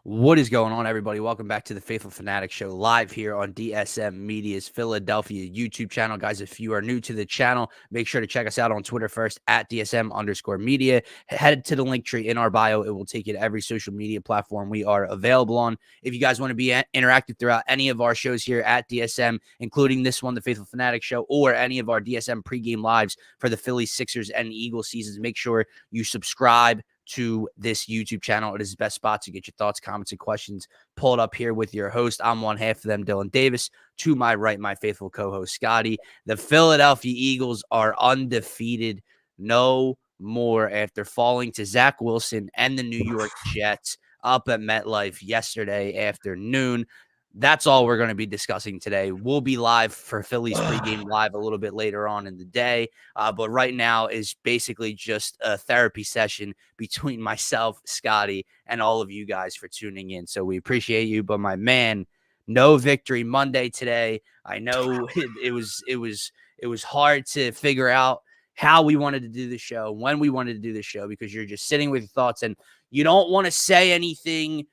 What is going on, everybody? Welcome back to the Phaithful Phanatics show live here on DSM-Media's Philadelphia YouTube channel. Guys, if you are new to the channel, make sure to check us out on Twitter first at DSM_media. Head to the link tree in our bio. It will take you to every social media platform we are available on. If you guys want to be interactive throughout any of our shows here at DSM, including this one, the Phaithful Fanatics show, or any of our DSM pregame lives for the Phillies, Sixers, and Eagles seasons, make sure you subscribe to this YouTube channel. It is the best spot to get your thoughts, comments, and questions pulled up here with your host. I'm one half of them, Dylan Davis. To my right, my faithful co-host, Scotty. The Philadelphia Eagles are undefeated no more after falling to Zach Wilson and the New York Jets up at MetLife yesterday afternoon. That's all we're going to be discussing today. We'll be live for Phillies pregame live a little bit later on in the day. But right now is basically just a therapy session between myself, Scotty, and all of you guys for tuning in. So we appreciate you. But my man, no victory Monday today. I know it was hard to figure out how we wanted to do the show, when we wanted to do the show, because you're just sitting with your thoughts and you don't want to say anything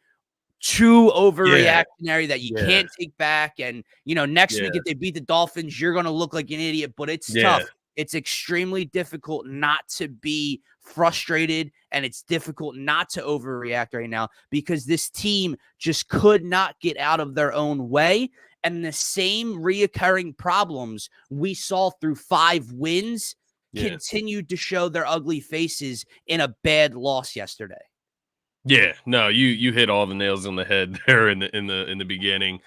too overreactionary that you can't take back. And, next week, if they beat the Dolphins, you're going to look like an idiot, but it's tough. It's extremely difficult not to be frustrated, and it's difficult not to overreact right now because this team just could not get out of their own way. And the same reoccurring problems we saw through 5 wins continued to show their ugly faces in a bad loss yesterday. Yeah, no, you hit all the nails on the head there in the beginning.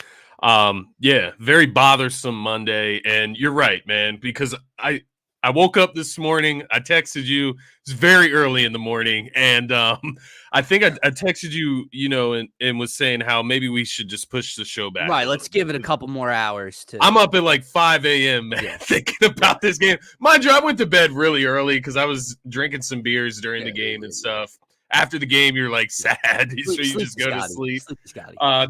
Very bothersome Monday, and you're right, man, because I woke up this morning, I texted you, it's very early in the morning, and I think I texted you, and was saying how maybe we should just push the show back. Right, let's give it a couple more hours. I'm up at like 5 a.m. thinking about this game. Mind you, I went to bed really early because I was drinking some beers during the game and stuff. After the game, you're like sad, so you just go to sleep.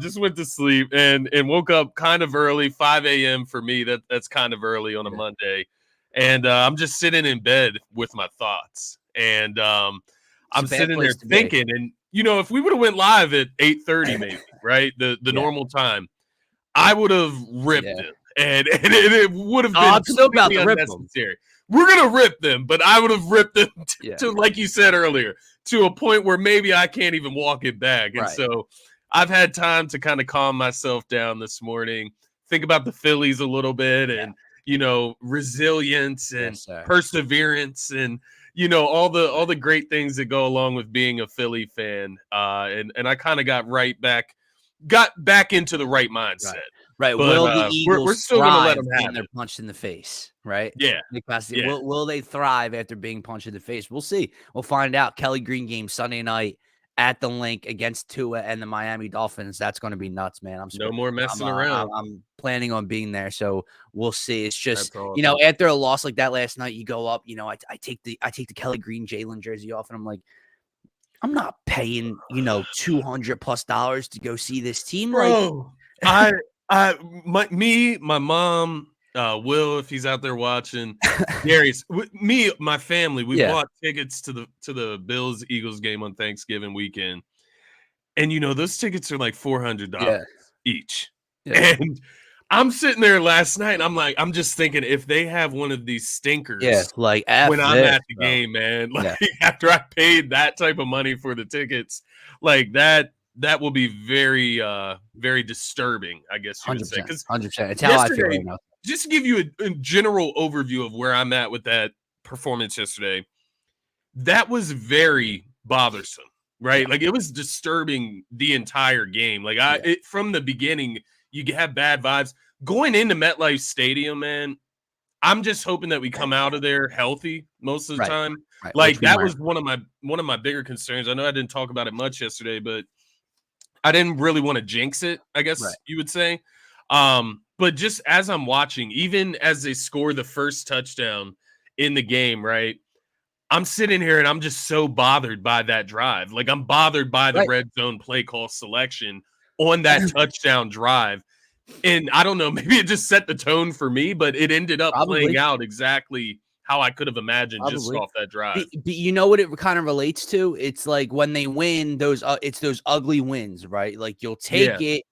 Just went to sleep and woke up kind of early, 5 a.m. for me. That's kind of early on a Monday, and I'm just sitting in bed with my thoughts, and I'm sitting there thinking. And if we would have went live at 8:30, maybe right, the normal time, I would have ripped it, and it would have been completely unnecessary. We're going to rip them, but I would have ripped them to, like you said earlier, to a point where maybe I can't even walk it back. And so I've had time to kind of calm myself down this morning, think about the Phillies a little bit and, resilience and perseverance and, all the great things that go along with being a Philly fan. And I kind of got back into the right mindset. Right. But, will the Eagles we're still going to let them have they're punched in the face, right? Yeah. Will they thrive after being punched in the face? We'll see. We'll find out. Kelly Green game Sunday night at the Link against Tua and the Miami Dolphins. That's going to be nuts, man. No more messing around. I'm planning on being there, so we'll see. It's just, after a loss like that last night, you go up, I take the Kelly Green Jalen jersey off, and I'm like, I'm not paying, $200+ to go see this team. Bro, my mom, Will, if he's out there watching, Darius, my family, we bought tickets to the Bills Eagles game on Thanksgiving weekend, and those tickets are like $400 each. And I'm sitting there last night, and I'm just thinking, if they have one of these stinkers, when I'm at the game, man, after I paid that type of money for the tickets, like that will be very, very disturbing, I guess you would say. 100%. It's how I feel right now. Just to give you a general overview of where I'm at with that performance yesterday, that was very bothersome, right? Like, it was disturbing the entire game. Like, from the beginning, you have bad vibes. Going into MetLife Stadium, man, I'm just hoping that we come out of there healthy most of the time. Right. Like, that was one of my bigger concerns. I know I didn't talk about it much yesterday, but I didn't really want to jinx it, I guess you would say. But just as I'm watching, even as they score the first touchdown in the game, right, I'm sitting here and I'm just so bothered by that drive. Like, I'm bothered by the red zone play call selection on that touchdown drive. And I don't know, maybe it just set the tone for me, but it ended up playing out exactly how I could have imagined just off that drive. You know what it kind of relates to? It's like when they win it's those ugly wins, right? Like you'll take it,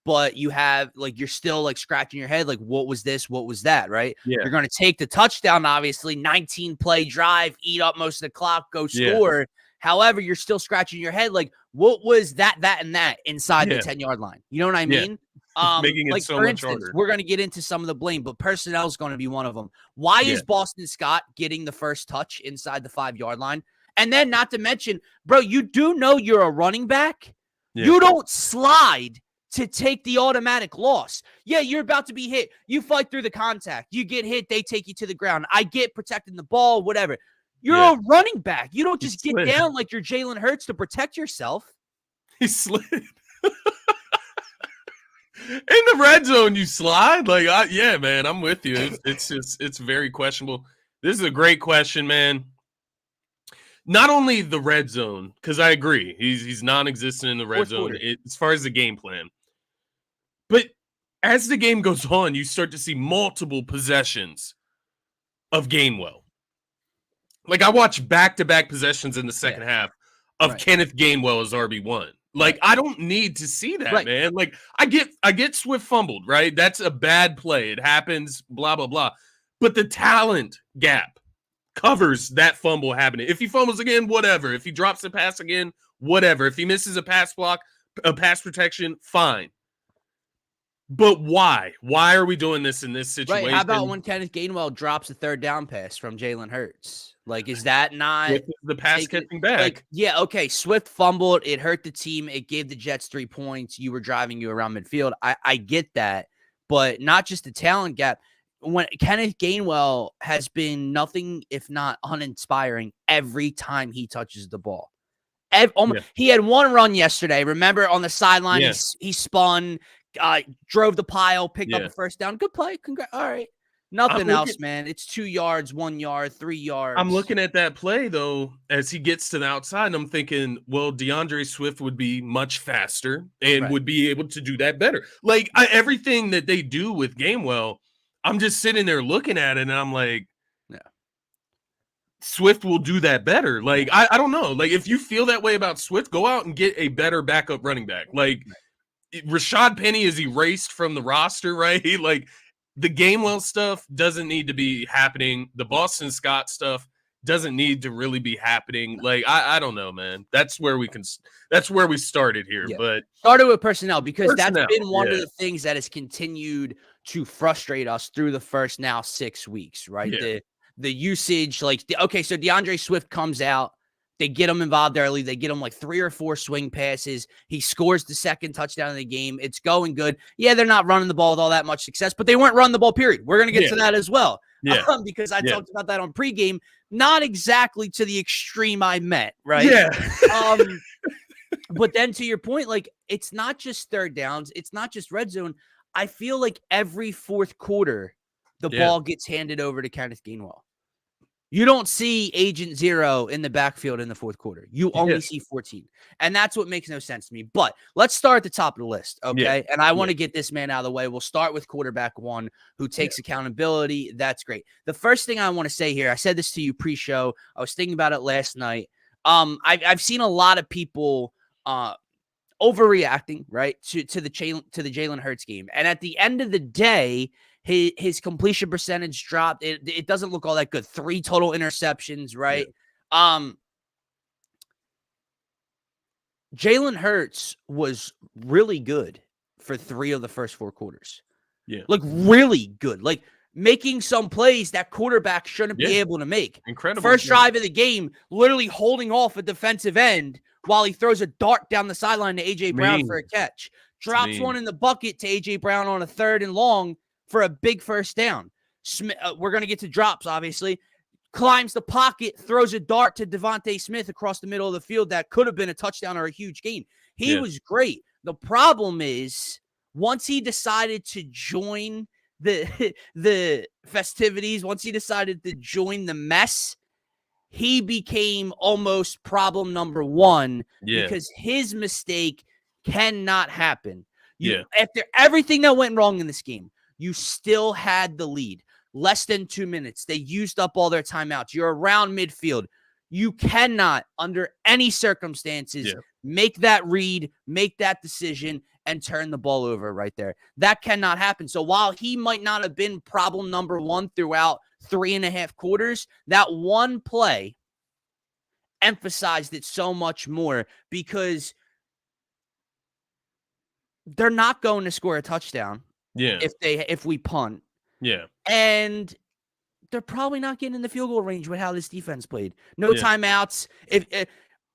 but you have like you're still like scratching your head, like what was this? What was that? Right? Yeah. You're gonna take the touchdown, obviously, 19 play drive, eat up most of the clock, go score. However, you're still scratching your head, like what was that, and that inside the 10-yard line? You know what I mean? Making it like so for much instance, harder. we're going to get into some of the blame, but personnel is going to be one of them. Why is Boston Scott getting the first touch inside the 5-yard line? And then not to mention, bro, you do know you're a running back. You don't slide to take the automatic loss. Yeah, you're about to be hit. You fight through the contact. You get hit. They take you to the ground. I get protecting the ball, whatever. You're a running back. You don't just get down like you're Jalen Hurts to protect yourself. He slid. In the red zone, you slide? Like, man, I'm with you. It's very questionable. This is a great question, man. Not only the red zone, because I agree. He's non-existent in the red zone as far as the game plan. But as the game goes on, you start to see multiple possessions of Gainwell. Like, I watched back-to-back possessions in the second half of Kenneth Gainwell as RB1. Like, I don't need to see that, man. Like, I get Swift fumbled, right? That's a bad play. It happens, blah, blah, blah. But the talent gap covers that fumble happening. If he fumbles again, whatever. If he drops a pass again, whatever. If he misses a pass block, a pass protection, fine. But why? Why are we doing this in this situation? Right. How about when Kenneth Gainwell drops a third down pass from Jalen Hurts? Like, is that not the pass catching back? Like, yeah, okay. Swift fumbled. It hurt the team. It gave the Jets 3 points. You were driving you around midfield. I get that, but not just the talent gap. When Kenneth Gainwell has been nothing if not uninspiring every time he touches the ball. He had one run yesterday. Remember on the sideline, he spun, drove the pile, picked up a first down. Good play. All right. Nothing else, man. It's 2 yards, 1 yard, 3 yards. I'm looking at that play, though, as he gets to the outside, and I'm thinking, well, DeAndre Swift would be much faster and would be able to do that better. Like, everything that they do with Gainwell, I'm just sitting there looking at it, and I'm like, Swift will do that better. Like, I don't know. Like, if you feel that way about Swift, go out and get a better backup running back. Like, Rashad Penny is erased from the roster, right? Like, the Gainwell stuff doesn't need to be happening. The Boston Scott stuff doesn't need to really be happening. Like, I don't know, man. That's where we started here. But started with personnel because that's been one of the things that has continued to frustrate us through the first now 6 weeks, right? The usage, like, so DeAndre Swift comes out. They get him involved early. They get him like 3 or 4 swing passes. He scores the second touchdown of the game. It's going good. Yeah, they're not running the ball with all that much success, but they weren't running the ball, period. We're going to get to that as well. Because I talked about that on pregame, not exactly to the extreme I meant, right? Yeah. But then to your point, like, it's not just third downs. It's not just red zone. I feel like every fourth quarter, the ball gets handed over to Kenneth Gainwell. You don't see Agent Zero in the backfield in the fourth quarter. You only see 14. And that's what makes no sense to me. But let's start at the top of the list, okay? And I want to get this man out of the way. We'll start with quarterback 1 who takes accountability. That's great. The first thing I want to say here, I said this to you pre-show. I was thinking about it last night. I've seen a lot of people overreacting, right, to the Jalen Hurts game. And at the end of the day, his completion percentage dropped. It doesn't look all that good. 3 total interceptions, right? Jalen Hurts was really good for 3 of the first 4 quarters. Like, really good. Like, making some plays that quarterback shouldn't be able to make. Incredible. First drive of the game, literally holding off a defensive end while he throws a dart down the sideline to A.J. Brown for a catch. Drops one in the bucket to A.J. Brown on a 3rd and long for a big first down. We're going to get to drops, obviously. Climbs the pocket, throws a dart to Devontae Smith across the middle of the field that could have been a touchdown or a huge gain. He was great. The problem is, once he decided to join the festivities, once he decided to join the mess, he became almost problem number 1 because his mistake cannot happen. After everything that went wrong in this game, you still had the lead. less than 2 minutes. They used up all their timeouts. You're around midfield. You cannot, under any circumstances, make that read, make that decision, and turn the ball over right there. That cannot happen. So while he might not have been problem number one throughout 3.5 quarters, that one play emphasized it so much more, because they're not going to score a touchdown if we punt. Yeah. And they're probably not getting in the field goal range with how this defense played. No timeouts. If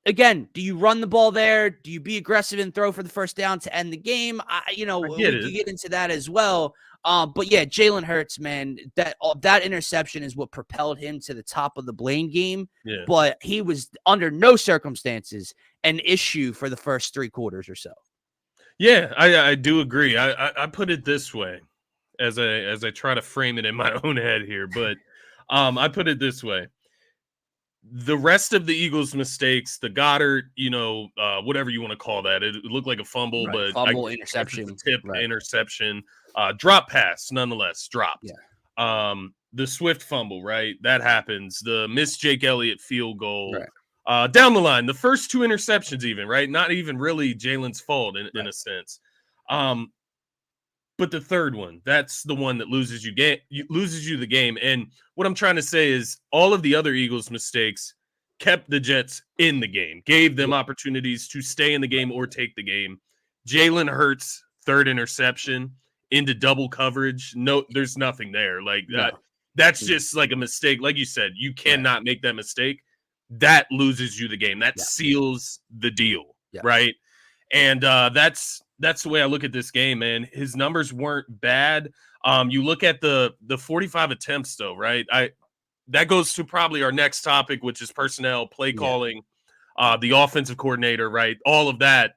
again, do you run the ball there? Do you be aggressive and throw for the first down to end the game? We can get into that as well. But yeah, Jalen Hurts, man, that interception is what propelled him to the top of the blame game. Yeah. But he was under no circumstances an issue for the first 3 quarters or so. Yeah, I do agree. I put it this way, as I try to frame it in my own head here, but I put it this way. The rest of the Eagles' mistakes, the Goddard, whatever you want to call that, it looked like a fumble, but interception, interception, drop pass, nonetheless, dropped. Yeah. The Swift fumble, right? That happens. The missed Jake Elliott field goal. Right. Down the line, the first 2 interceptions, even, right? Not even really Jalen's fault in a sense. But the third one, that's the one that loses you the game. And what I'm trying to say is all of the other Eagles' mistakes kept the Jets in the game, gave them opportunities to stay in the game or take the game. Jalen Hurts' third interception into double coverage. No, there's nothing there. Like that's just like a mistake. Like you said, you cannot make that mistake. That loses you the game. That seals the deal, right? And that's the way I look at this game, man. His numbers weren't bad. You look at the 45 attempts, though, right? That goes to probably our next topic, which is personnel, play calling, the offensive coordinator, right? All of that.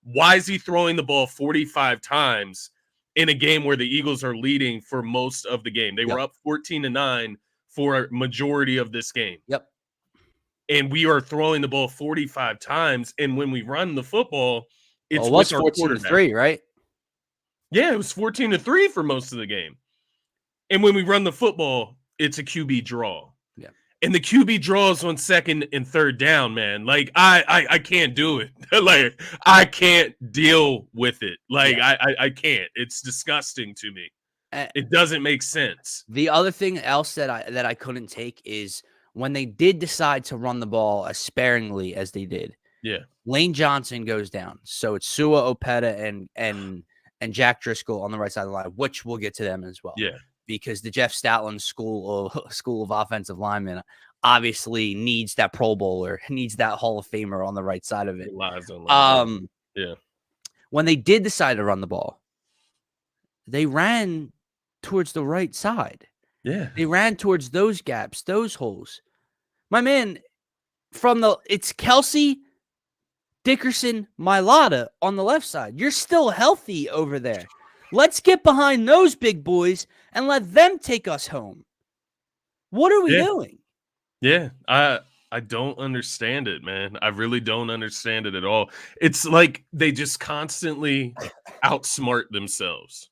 Why is he throwing the ball 45 times in a game where the Eagles are leading for most of the game? They were up 14-9 for a majority of this game. Yep. And we are throwing the ball 45 times. And when we run the football, it's 14-3, right? Yeah, it was 14-3 for most of the game. And when we run the football, it's a QB draw. Yeah. And the QB draws on 2nd and 3rd down, man. Like, I can't do it. Like, I can't deal with it. Like, I can't. It's disgusting to me. It doesn't make sense. The other thing else that I couldn't take is when they did decide to run the ball as sparingly as they did. Yeah. Lane Johnson goes down. So it's Sua Opeta and Jack Driscoll on the right side of the line, which we'll get to them as well. Yeah. Because the Jeff Stoutland school of offensive linemen obviously needs that Pro Bowler, needs that Hall of Famer on the right side of it. When they did decide to run the ball, they ran towards the right side. Yeah. They ran towards those gaps, those holes. My man, it's Kelsey, Dickerson, Mailata on the left side. You're still healthy over there. Let's get behind those big boys and let them take us home. What are we doing? Yeah, I don't understand it, man. I really don't understand it at all. It's like they just constantly outsmart themselves,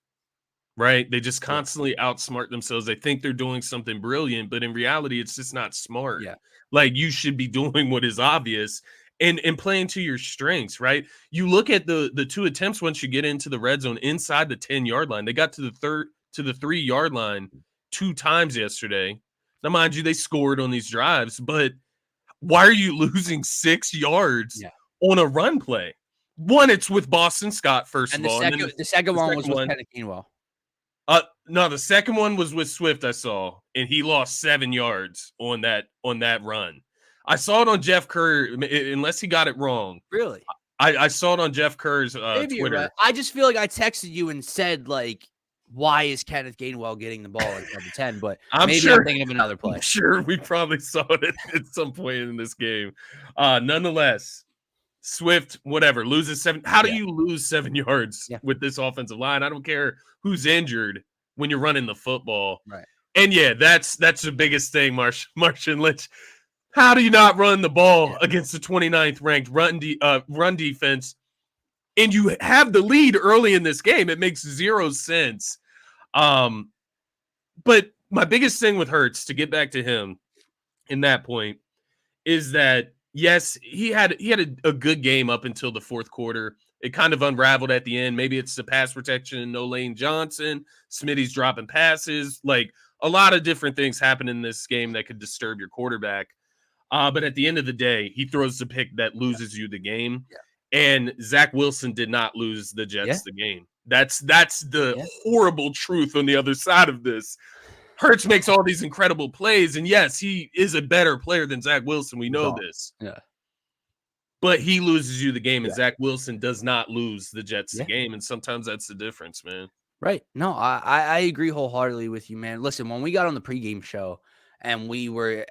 right? They just constantly outsmart themselves. They think they're doing something brilliant, but in reality, it's just not smart. Yeah. Like, you should be doing what is obvious and playing to your strengths, right? You look at the 2 attempts once you get into the red zone inside the 10-yard line. They got to the 3-yard line 2 times yesterday. Now, mind you, they scored on these drives, but why are you losing 6 yards on a run play? One, it's with Boston Scott, first of all. And the second one was with Kenneth Gainwell. No, the second one was with Swift, I saw, and he lost 7 yards on that run. I saw it on Jeff Kerr, unless he got it wrong. Really? I saw it on Jeff Kerr's Twitter. Right. I just feel like I texted you and said, like, why is Kenneth Gainwell getting the ball at number 10? But I'm thinking of another play. I'm sure we probably saw it at some point in this game. Nonetheless, Swift, whatever, loses 7. How do you lose 7 yards with this offensive line? I don't care who's injured when you're running the football. Right. And that's the biggest thing, Marshawn Lynch. How do you not run the ball against the 29th ranked run defense? And you have the lead early in this game. It makes 0 sense. But my biggest thing with Hurts, to get back to him in that point, is that yes, he had a good game up until the fourth quarter. It kind of unraveled at the end. Maybe it's the pass protection, no Lane Johnson, Smitty's dropping passes, like a lot of different things happen in this game that could disturb your quarterback. But at the end of the day, he throws the pick that loses you the game. Yeah. And Zach Wilson did not lose the Jets the game. That's the horrible truth on the other side of this. Hurts makes all these incredible plays, and yes, he is a better player than Zach Wilson. We know this. Yeah. But he loses you the game, and Zach Wilson does not lose the Jets the game, and sometimes that's the difference, man. Right. No, I agree wholeheartedly with you, man. Listen, when we got on the pregame show and we were,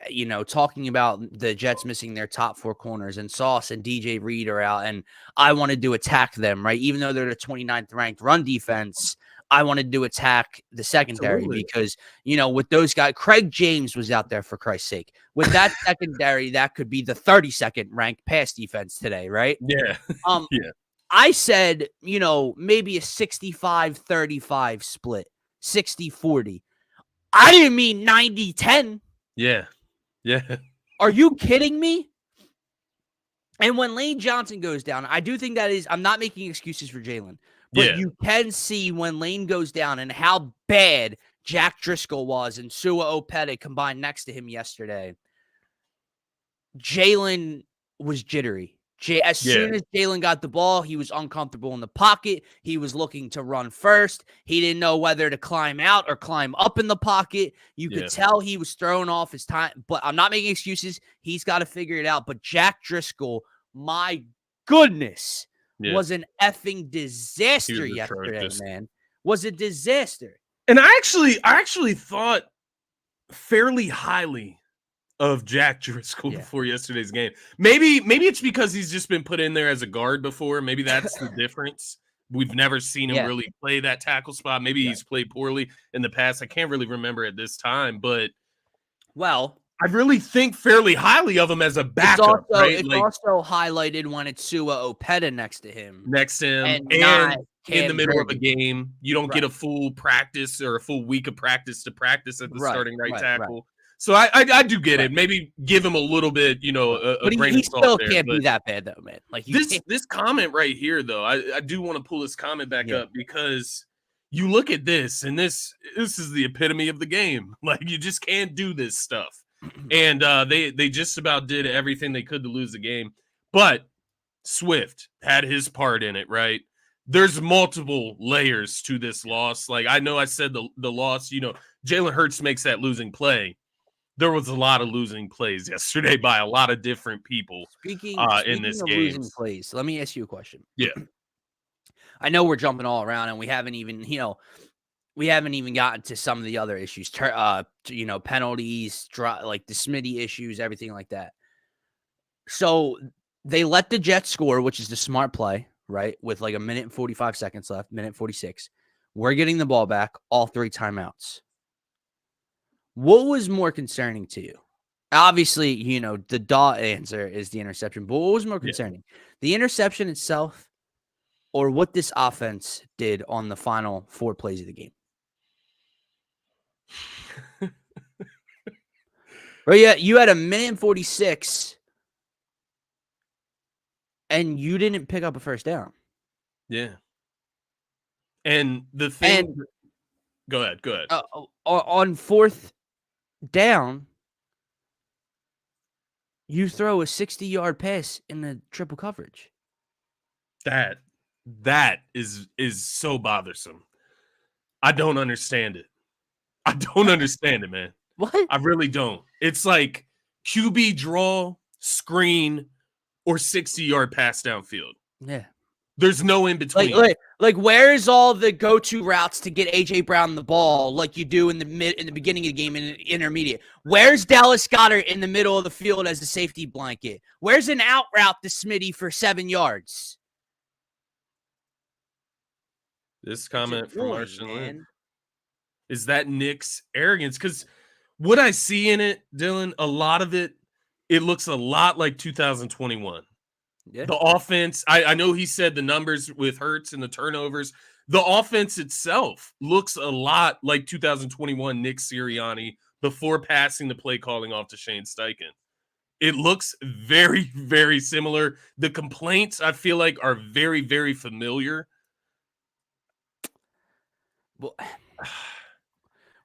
talking about the Jets missing their top 4 corners and Sauce and DJ Reed are out, and I wanted to attack them, right? Even though they're the 29th ranked run defense, I wanted to attack the secondary because, with those guys, Craig James was out there, for Christ's sake. With that secondary, that could be the 32nd ranked pass defense today, right? Yeah. Yeah. I said, maybe a 65-35 split, 60-40. I didn't mean 90-10. Yeah. Yeah. Are you kidding me? And when Lane Johnson goes down, I do think that is, I'm not making excuses for Jalen, but you can see when Lane goes down and how bad Jack Driscoll was and Sua Opeta combined next to him yesterday. Jalen was jittery. As soon as Jalen got the ball, he was uncomfortable in the pocket. He was looking to run first. He didn't know whether to climb out or climb up in the pocket. You could tell he was throwing off his time. But I'm not making excuses. He's got to figure it out. But Jack Driscoll, my goodness, was an effing disaster yesterday, man. Was a disaster. And I actually thought fairly highly of Jack Driscoll before yesterday's game. Maybe it's because he's just been put in there as a guard before. Maybe that's the difference. We've never seen him really play that tackle spot. Maybe he's played poorly in the past. I can't really remember at this time, but I really think fairly highly of him as a backup. It's also highlighted when it's Sua Opeta next to him. And in the middle of a game, you don't get a full practice or a full week of practice to practice at the starting right tackle. So I do get it. Maybe give him a little bit, a brain he still can't be that bad, though, man. Like this comment right here, though, I do want to pull this comment back up because you look at this, and this is the epitome of the game. Like, you just can't do this stuff. And they just about did everything they could to lose the game. But Swift had his part in it, right? There's multiple layers to this loss. Like, I know I said the loss, Jalen Hurts makes that losing play. There was a lot of losing plays yesterday by a lot of different people speaking in this of game. Losing plays, let me ask you a question. Yeah. I know we're jumping all around and we haven't even gotten to some of the other issues, penalties, like the Smitty issues, everything like that. So they let the Jets score, which is the smart play, right? With like a minute and 45 seconds left, minute 46. We're getting the ball back, all 3 timeouts. What was more concerning to you? Obviously, the dot answer is the interception, but what was more concerning? The interception itself or what this offense did on the final 4 plays of the game? Right, you had a minute and 46 and you didn't pick up a first down. Yeah. And the thing... Go ahead. On 4th down, you throw a 60-yard pass in the triple coverage. That is so bothersome. I don't understand it. I don't understand it, man. What? I really don't. It's like QB draw, screen, or 60-yard pass downfield. Yeah. There's no in between. Like where's all the go-to routes to get AJ Brown the ball like you do in the beginning of the game in the intermediate? Where's Dallas Goedert in the middle of the field as the safety blanket? Where's an out route to Smitty for 7 yards? This comment from Marshall Lynn. Is that Nick's arrogance? Because what I see in it, Dylan, a lot of it looks a lot like 2021. Yeah. The offense, I know he said the numbers with Hurts and the turnovers, The offense itself looks a lot like 2021 Nick Sirianni before passing the play calling off to Shane Steichen. It looks very, very similar. The complaints, I feel like, are very, very familiar. Well,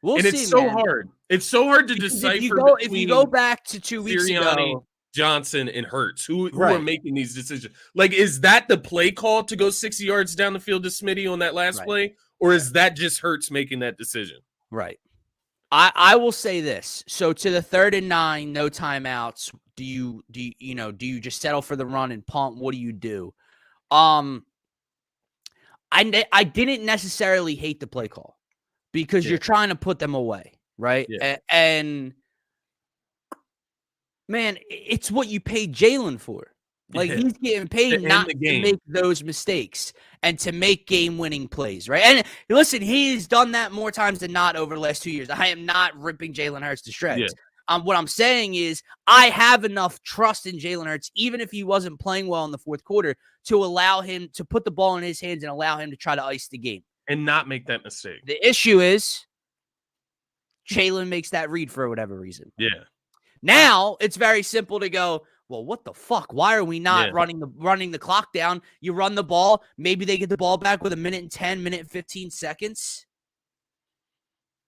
and see, it's so man. hard. It's so hard to decipher if you go back to 2 weeks ago, Johnson and Hurts, who are making these decisions. Like, is that the play call to go 60 yards down the field to Smitty on that last play? Or is that just Hurts making that decision? Right. I will say this. So to the 3rd and 9, no timeouts. Do you just settle for the run and punt? What do you do? I didn't necessarily hate the play call because you're trying to put them away, right? Yeah. And man, it's what you paid Jalen for. Like, he's getting paid not to make those mistakes and to make game-winning plays, right? And listen, he's done that more times than not over the last 2 years. I am not ripping Jalen Hurts to shreds. What I'm saying is I have enough trust in Jalen Hurts, even if he wasn't playing well in the fourth quarter, to allow him to put the ball in his hands and allow him to try to ice the game. And not make that mistake. The issue is Jalen makes that read for whatever reason. Yeah. Now it's very simple to go, well, what the fuck? Why are we not running the clock down? You run the ball. Maybe they get the ball back with 1:10, 15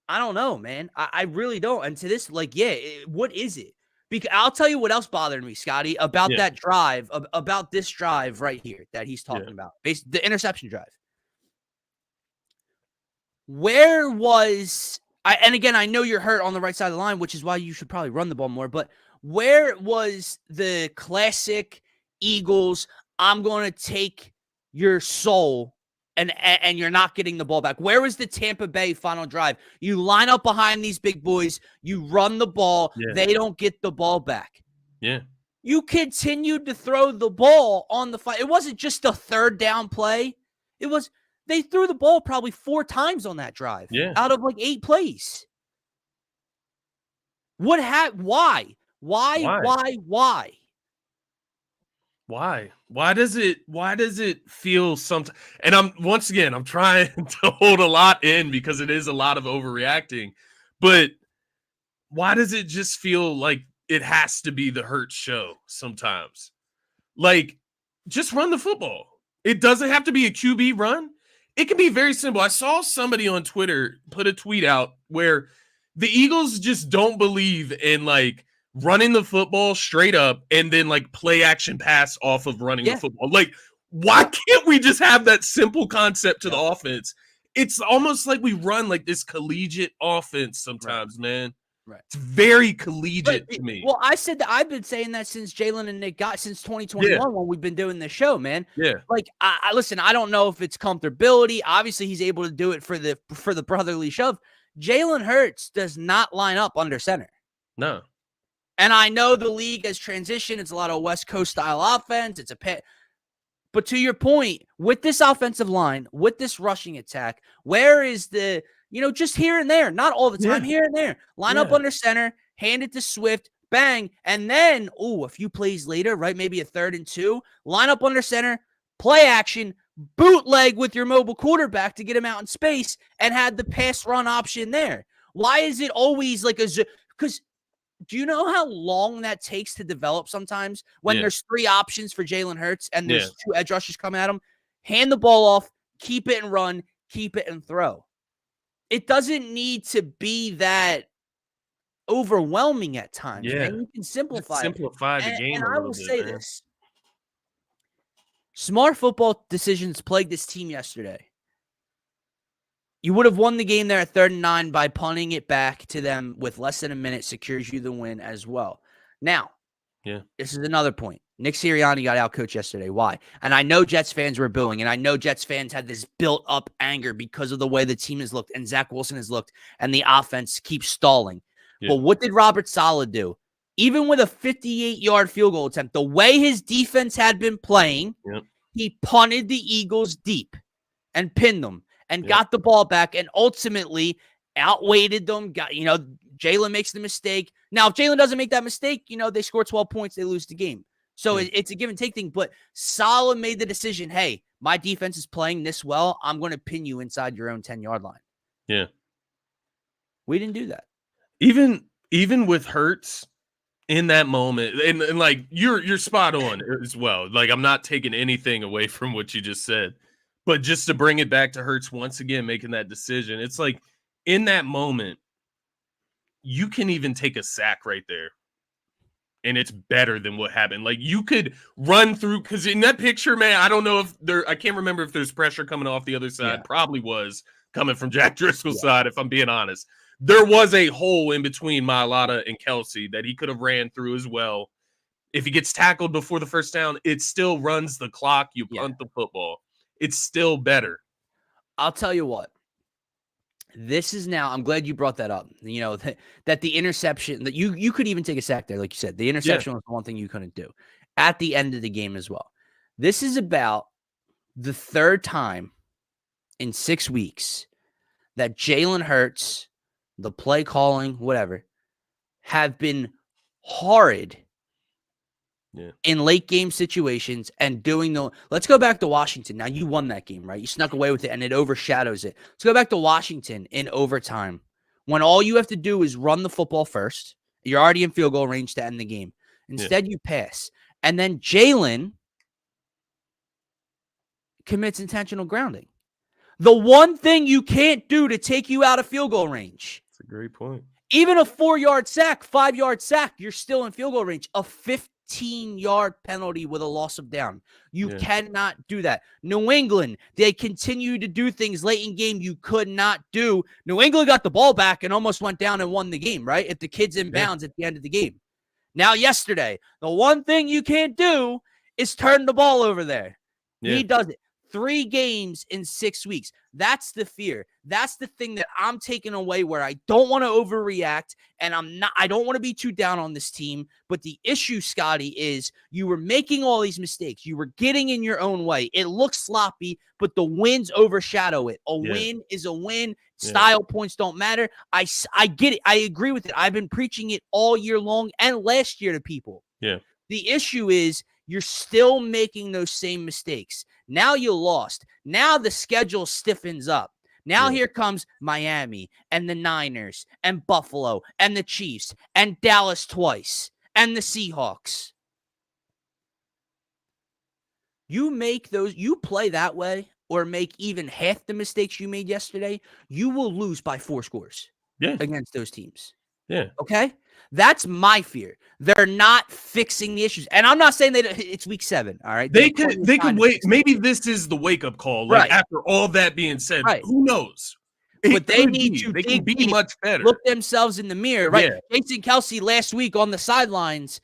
I don't know, man. I really don't. And to this, like, what is it? Because I'll tell you what else bothered me, Scotty, about that drive, about this drive right here that he's talking about. The interception drive. Where was and again, I know you're hurt on the right side of the line, which is why you should probably run the ball more, but where was the classic Eagles, I'm going to take your soul, and you're not getting the ball back? Where was the Tampa Bay final drive? You line up behind these big boys, you run the ball, they don't get the ball back. Yeah. You continued to throw the ball on the fight. It wasn't just a 3rd down play. It was they threw the ball probably 4 times on that drive out of like 8 plays. Why? Why does it feel sometimes? And I'm trying to hold a lot in because it is a lot of overreacting, but why does it just feel like it has to be the Hurts show sometimes? Like, just run the football. It doesn't have to be a QB run. It can be very simple. I saw somebody on Twitter put a tweet out where the Eagles just don't believe in like running the football straight up and then like play action pass off of running the football. Like, why can't we just have that simple concept to the offense? It's almost like we run like this collegiate offense sometimes, man. Right. It's very collegiate to me. Well, I said that I've been saying that since Jalen and Nick got since 2021 when we've been doing this show, man. Yeah. Like, I listen, I don't know if it's comfortability. Obviously, he's able to do it for the brotherly shove. Jalen Hurts does not line up under center. No. And I know the league has transitioned. It's a lot of West Coast style offense. It's a pit. But to your point, with this offensive line, with this rushing attack, where is the, just here and there, not all the time, here and there. Line up under center, hand it to Swift, bang, and then, a few plays later, right, maybe a 3rd and 2, line up under center, play action, bootleg with your mobile quarterback to get him out in space, and had the pass run option there. Why is it always like because do you know how long that takes to develop sometimes when there's 3 options for Jalen Hurts and there's 2 edge rushers coming at him? Hand the ball off, keep it and run, keep it and throw. It doesn't need to be that overwhelming at times. Yeah. Man. You can simplify the game. And I will say this. Smart football decisions plagued this team yesterday. You would have won the game there at 3rd and 9 by punting it back to them with less than a minute, secures you the win as well. Now, this is another point. Nick Sirianni got outcoached yesterday. Why? And I know Jets fans were booing, and I know Jets fans had this built-up anger because of the way the team has looked and Zach Wilson has looked, and the offense keeps stalling. Yeah. But what did Robert Saleh do? Even with a 58-yard field goal attempt, the way his defense had been playing, he punted the Eagles deep and pinned them and got the ball back and ultimately outweighted them. Jalen makes the mistake. Now, if Jalen doesn't make that mistake, they score 12 points, they lose the game. So it's a give and take thing. But Saleh made the decision, hey, my defense is playing this well. I'm going to pin you inside your own 10-yard line. Yeah. We didn't do that. Even with Hurts in that moment, and like you're spot on as well. Like, I'm not taking anything away from what you just said. But just to bring it back to Hurts once again, making that decision, it's like in that moment, you can even take a sack right there. And it's better than what happened. Like, you could run through, because in that picture, man, I don't know if I can't remember if there's pressure coming off the other side. Probably was coming from Jack Driscoll's side, if I'm being honest. There was a hole in between Mailata and Kelsey that he could have ran through as well. If he gets tackled before the first down, it still runs the clock. You punt the football. It's still better. I'll tell you what. This is now, I'm glad you brought that up. You know, that the interception, that you could even take a sack there, like you said. The interception was the one thing you couldn't do at the end of the game as well. This is about the third time in 6 weeks that Jalen Hurts, the play calling, whatever, have been horrid in late game situations and doing the. Let's go back to Washington. Now, you won that game, right? You snuck away with it and it overshadows it. Let's go back to Washington in overtime when all you have to do is run the football first. You're already in field goal range to end the game. Instead, you pass. And then Jalen commits intentional grounding. The one thing you can't do to take you out of field goal range. That's a great point. Even a 4-yard sack, 5-yard sack, you're still in field goal range. A 15-yard penalty with a loss of down. You cannot do that. New England, they continue to do things late in game you could not do. New England got the ball back and almost went down and won the game, right? If the kid's in bounds at the end of the game. Now, yesterday, the one thing you can't do is turn the ball over there. He does it. 3 games in 6 weeks. That's the fear. That's the thing that I'm taking away, where I don't want to overreact and I don't want to be too down on this team. But the issue, Scotty, is you were making all these mistakes. You were getting in your own way. It looks sloppy, but the wins overshadow it. A win is a win. Style points don't matter. I get it. I agree with it. I've been preaching it all year long and last year to people. Yeah. The issue is you're still making those same mistakes. Now you lost. Now the schedule stiffens up. Now here comes Miami and the Niners and Buffalo and the Chiefs and Dallas twice and the Seahawks. You play that way or make even half the mistakes you made yesterday, you will lose by 4 scores against those teams. Yeah. Okay? That's my fear. They're not fixing the issues. And I'm not saying that it's week 7, all right? They could wait. Maybe this is the wake-up call. Like, after all that being said, who knows? But they need to can be much better. Look themselves in the mirror, right? Jason Kelsey last week on the sidelines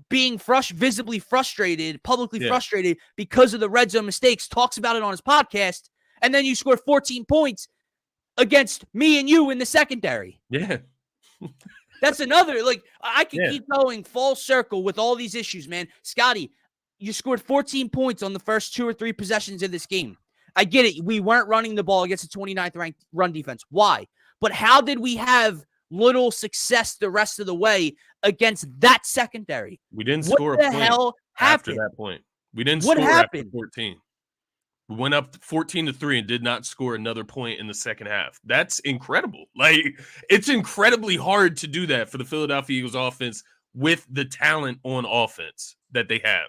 being visibly frustrated, publicly frustrated because of the red zone mistakes, talks about it on his podcast, and then you scored 14 points against me and you in the secondary. Yeah. That's another, like, I can keep going full circle with all these issues, man. Scotty, you scored 14 points on the first 2 or 3 possessions of this game. I get it. We weren't running the ball against a 29th ranked run defense. Why? But how did we have little success the rest of the way against that secondary? We didn't score a point after that point. We didn't score after 14. We went up 14-3 and did not score another point in the second half. That's incredible. Like, it's incredibly hard to do that for the Philadelphia Eagles offense with the talent on offense that they have.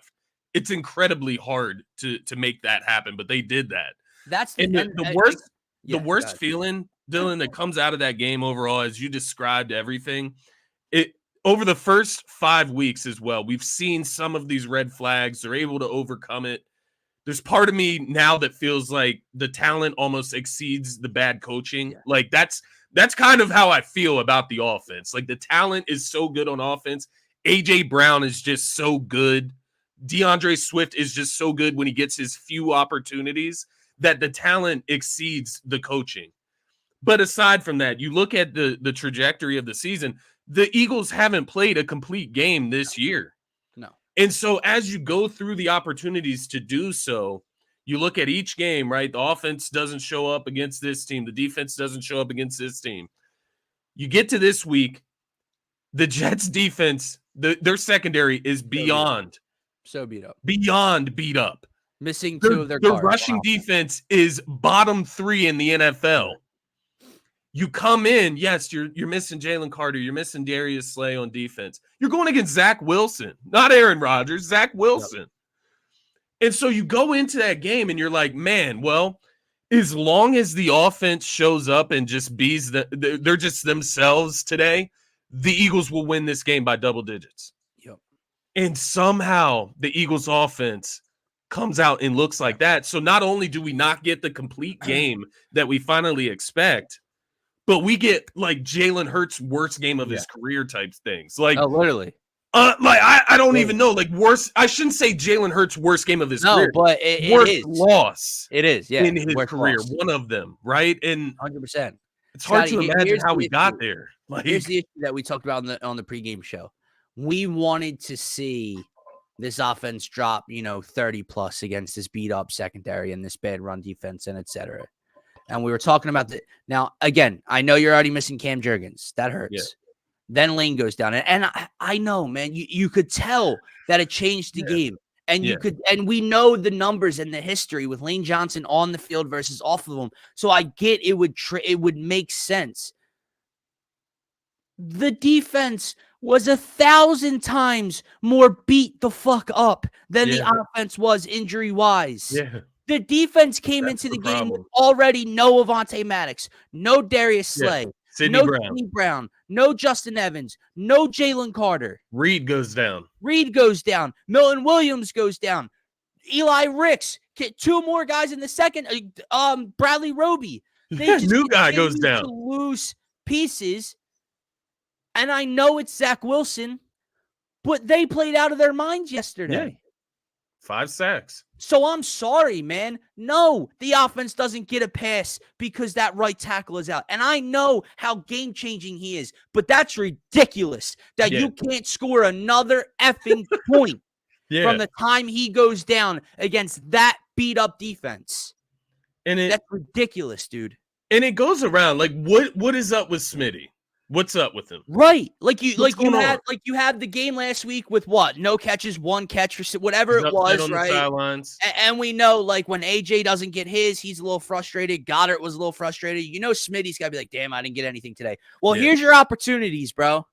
It's incredibly hard to make that happen, but they did that. That's the worst feeling, Dylan, that comes out of that game overall, as you described everything. Over the first 5 weeks as well, we've seen some of these red flags. They're able to overcome it. There's part of me now that feels like the talent almost exceeds the bad coaching. Like, that's kind of how I feel about the offense. Like, the talent is so good on offense. A.J. Brown is just so good. DeAndre Swift is just so good when he gets his few opportunities that the talent exceeds the coaching. But aside from that, you look at the trajectory of the season, the Eagles haven't played a complete game this year. No. And so as you go through the opportunities to do so, you look at each game, right? The offense doesn't show up against this team. The defense doesn't show up against this team. You get to this week, the Jets defense, their secondary is beyond So beat up. Beyond beat up. Missing two of their The guards. rushing defense is bottom 3 in the NFL. You come in, yes, you're missing Jalen Carter, you're missing Darius Slay on defense. You're going against Zach Wilson, not Aaron Rodgers, Zach Wilson. Yep. And so you go into that game and you're like, man, well, as long as the offense shows up and just they're just themselves today, the Eagles will win this game by double digits. Yep. And somehow the Eagles offense comes out and looks like that. So not only do we not get the complete game that we finally expect, but we get like Jalen Hurts' worst game of his career type things. Like, literally. I don't even know. Like, worst. I shouldn't say Jalen Hurts' worst game of his career. But it worst is. Loss. It is, yeah. In his career, one of them, right? And 100%. It's hard to imagine how we got there. Like, here's the issue that we talked about on the pregame show. We wanted to see this offense drop, 30 plus against this beat up secondary and this bad run defense and et cetera. And we were talking about that. Now, again, I know you're already missing Cam Jurgens. That hurts. Yeah. Then Lane goes down. And I know, man, you could tell that it changed the game. And and we know the numbers and the history with Lane Johnson on the field versus off of him. So I get it would make sense. The defense was 1,000 times more beat the fuck up than the offense was injury-wise. Yeah. The defense came into the game with already no Avonte Maddox, no Darius Slay, no Sidney Brown, no Justin Evans, no Jalen Carter. Reed goes down. Milton Williams goes down. Eli Ricks, 2 more guys in the second. Bradley Roby. New guy goes down. Loose pieces. And I know it's Zach Wilson, but they played out of their minds yesterday. Yeah. 5 sacks. So I'm sorry, man. No, the offense doesn't get a pass because that right tackle is out. And I know how game-changing he is, but that's ridiculous that you can't score another effing point from the time he goes down against that beat-up defense. And that's ridiculous, dude. And it goes around. Like, what is up with Smitty? What's up with him? Right. You had the game last week with what? No catches, 1 catch for whatever it was, on right? The sidelines. And we know, like, when AJ doesn't get his, he's a little frustrated. Goddard was a little frustrated. Smitty's got to be like, damn, I didn't get anything today. Well, here's your opportunities, bro.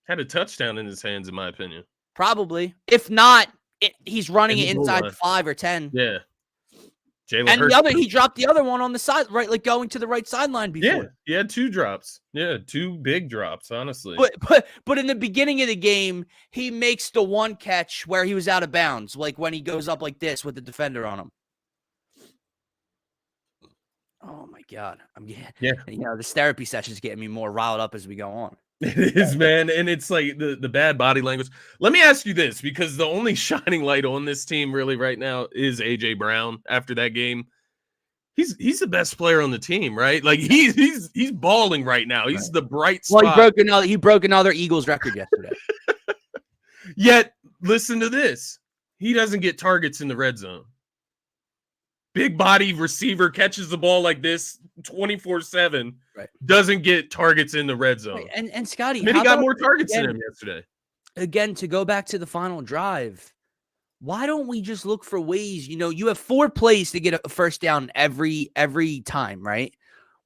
Had a touchdown in his hands, in my opinion. Probably. If not, he's running it inside the 5 or 10. Yeah. And he dropped the other one on the side, right? Like going to the right sideline before. Yeah, he had 2 drops. Yeah, 2 big drops, honestly. But in the beginning of the game, he makes the 1 catch where he was out of bounds, like when he goes up like this with the defender on him. Oh my God. This therapy session is getting me more riled up as we go on. It is, man. And it's like the bad body language. Let me ask you this, because the only shining light on this team really right now is AJ Brown after that game. He's the best player on the team, right? Like he's balling right now. He's the bright spot. Well, he broke another Eagles record yesterday. Yet, listen to this. He doesn't get targets in the red zone. Big body receiver catches the ball like this 24/7. Right. Doesn't get targets in the red zone. Right. And Scotty, he got more targets than him yesterday. Again, to go back to the final drive, why don't we just look for ways? You have 4 plays to get a first down every time, right?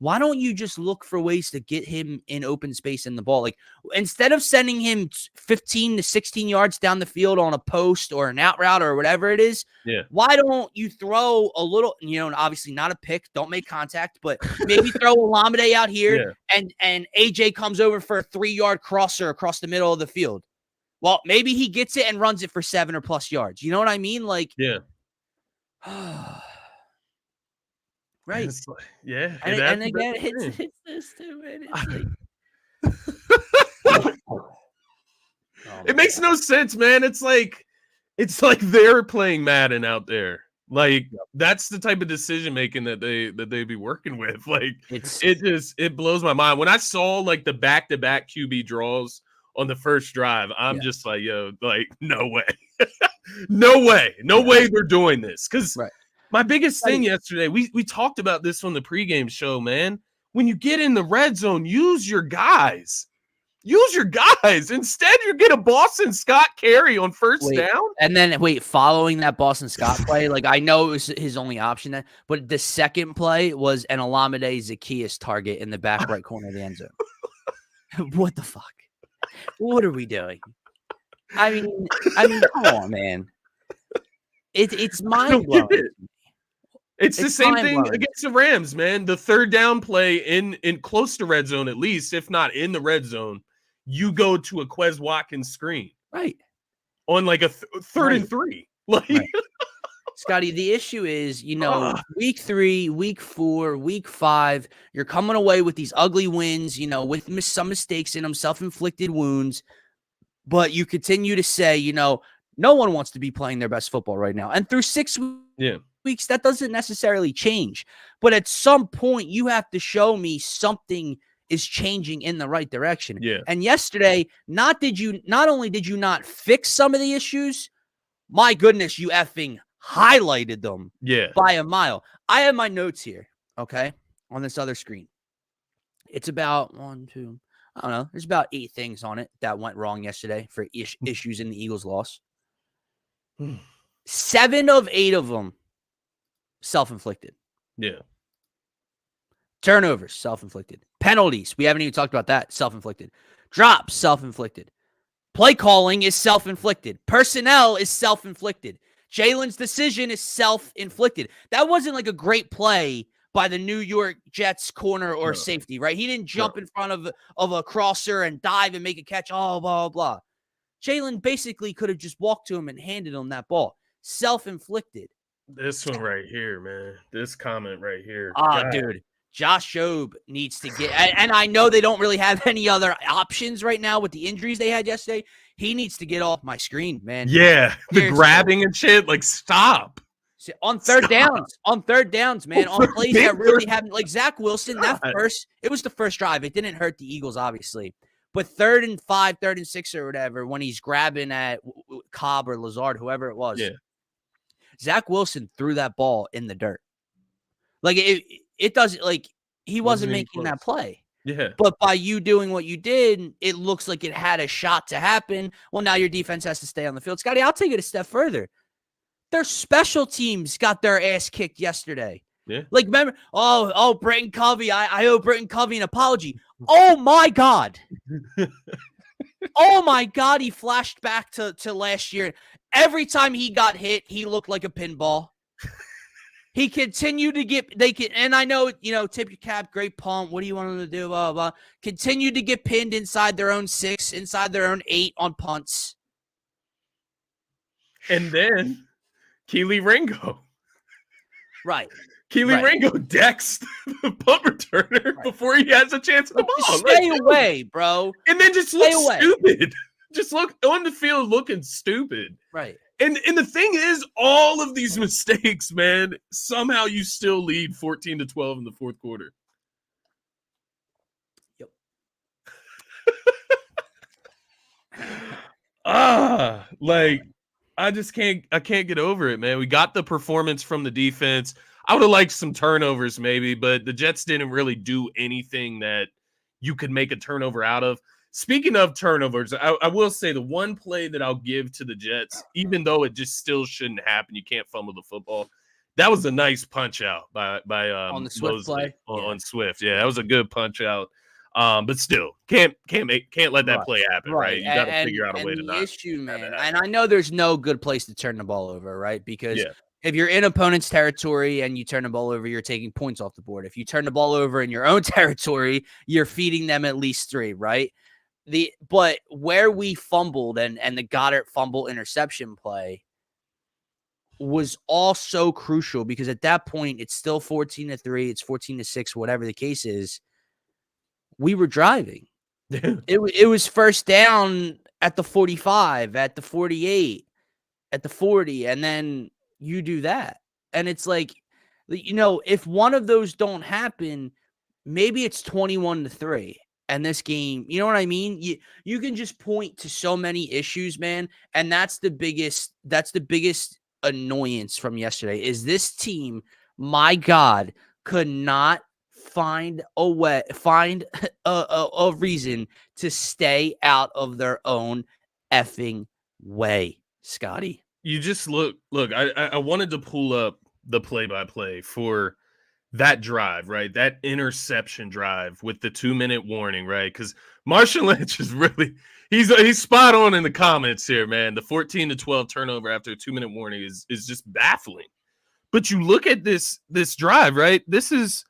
Why don't you just look for ways to get him in open space in the ball? Like, instead of sending him 15 to 16 yards down the field on a post or an out route or whatever it is, why don't you throw a little, obviously not a pick, don't make contact, but maybe throw Olamide out here and AJ comes over for a 3-yard crosser across the middle of the field. Well, maybe he gets it and runs it for 7 or plus yards. You know what I mean? Like, right. And again, it's this too, man. It makes no sense, man. It's like they're playing Madden out there. Like, that's the type of decision making that they be working with. Like, it blows my mind. When I saw like the back-to-back QB draws on the first drive, I'm just like, yo, like, no way. No way they're doing this. Because my biggest thing yesterday, we talked about this on the pregame show, man. When you get in the red zone, use your guys. Use your guys. Instead, you get a Boston Scott carry on first down. And then, following that Boston Scott play, like, I know it was his only option, but the second play was an Olamide Zaccheaus target in the back right corner of the end zone. What the fuck? What are we doing? I mean, come on, man. It's mind-blowing. It's the same thing against the Rams, man. The third down play in close to red zone, at least, if not in the red zone, you go to a Quez Watkins screen. Right. On like a third and 3. Like, right. Scotty, the issue is, week 3, week 4, week 5, you're coming away with these ugly wins, with some mistakes in them, self-inflicted wounds, but you continue to say, no one wants to be playing their best football right now. And through 6 weeks, that doesn't necessarily change. But at some point, you have to show me something is changing in the right direction. Yeah. And yesterday, not only did you not fix some of the issues, my goodness, you effing highlighted them by a mile. I have my notes here, okay, on this other screen. It's about 1, 2, I don't know. There's about 8 things on it that went wrong yesterday for issues in the Eagles' loss. 7 of 8 of them self-inflicted. Yeah. Turnovers, self-inflicted. Penalties, we haven't even talked about that, self-inflicted. Drops, self-inflicted. Play calling is self-inflicted. Personnel is self-inflicted. Jalen's decision is self-inflicted. That wasn't like a great play by the New York Jets corner or safety, right? He didn't jump in front of a crosser and dive and make a catch, blah, blah, blah. Jalen basically could have just walked to him and handed him that ball. Self-inflicted. This one right here, man. This comment right here. Dude. Josh Jobe needs to get, and I know they don't really have any other options right now with the injuries they had yesterday. He needs to get off my screen, man. Yeah, the grabbing and shit. Like, stop. On third downs, man. On plays that really haven't, like Zach Wilson, it was the first drive. It didn't hurt the Eagles, obviously. But 3rd and 5, 3rd and 6 or whatever, when he's grabbing at Cobb or Lazard, whoever it was, Zach Wilson threw that ball in the dirt. Like, it doesn't, like, he wasn't making that play. Yeah. But by you doing what you did, it looks like it had a shot to happen. Well, now your defense has to stay on the field. Scotty, I'll take it a step further. Their special teams got their ass kicked yesterday. Yeah. Like, remember, Britton Covey, I owe Britton Covey an apology. Oh, my God. Oh, my God, he flashed back to last year. Every time he got hit, he looked like a pinball. He continued to and I know, tip your cap, great pump. What do you want them to do? Blah, blah, blah. Continued to get pinned inside their own 6, inside their own 8 on punts. And then Keely Ringo. Right. Keely Ringo decks the punt returner before he has a chance at the ball. Stay away, bro. And then just look stupid. Just look on the field looking stupid. Right. And the thing is, all of these mistakes, man, somehow you still lead 14-12 in the fourth quarter. Yep. I can't get over it, man. We got the performance from the defense. I would have liked some turnovers maybe, but the Jets didn't really do anything that you could make a turnover out of. Speaking of turnovers, I will say the one play that I'll give to the Jets, even though it just still shouldn't happen, you can't fumble the football. That was a nice punch out by on the Swift Mosley, play on Swift. Yeah, that was a good punch out. But still, can't let that play happen, right? You got to figure out a way to not. Issue, man, and I know there's no good place to turn the ball over, right? Because if you're in opponent's territory and you turn the ball over, you're taking points off the board. If you turn the ball over in your own territory, you're feeding them at least 3, right? But where we fumbled and the Goddard fumble interception play was all so crucial because at that point it's still 14-3, it's 14-6, whatever the case is. We were driving. It was first down at the 45, at the 48, at the 40, and then you do that. And it's like, if one of those don't happen, maybe it's 21-3. And this game, you know what I mean? You can just point to so many issues, man. And that's the biggest annoyance from yesterday is this team, my God, could not find a way, find a reason to stay out of their own effing way, Scotty. You just look. I wanted to pull up the play-by-play for that drive, right? That interception drive with the 2-minute warning, right? Because Marshawn Lynch is really he's spot on in the comments here, man. The 14-12 turnover after a 2-minute warning is just baffling. But you look at this drive, right? This is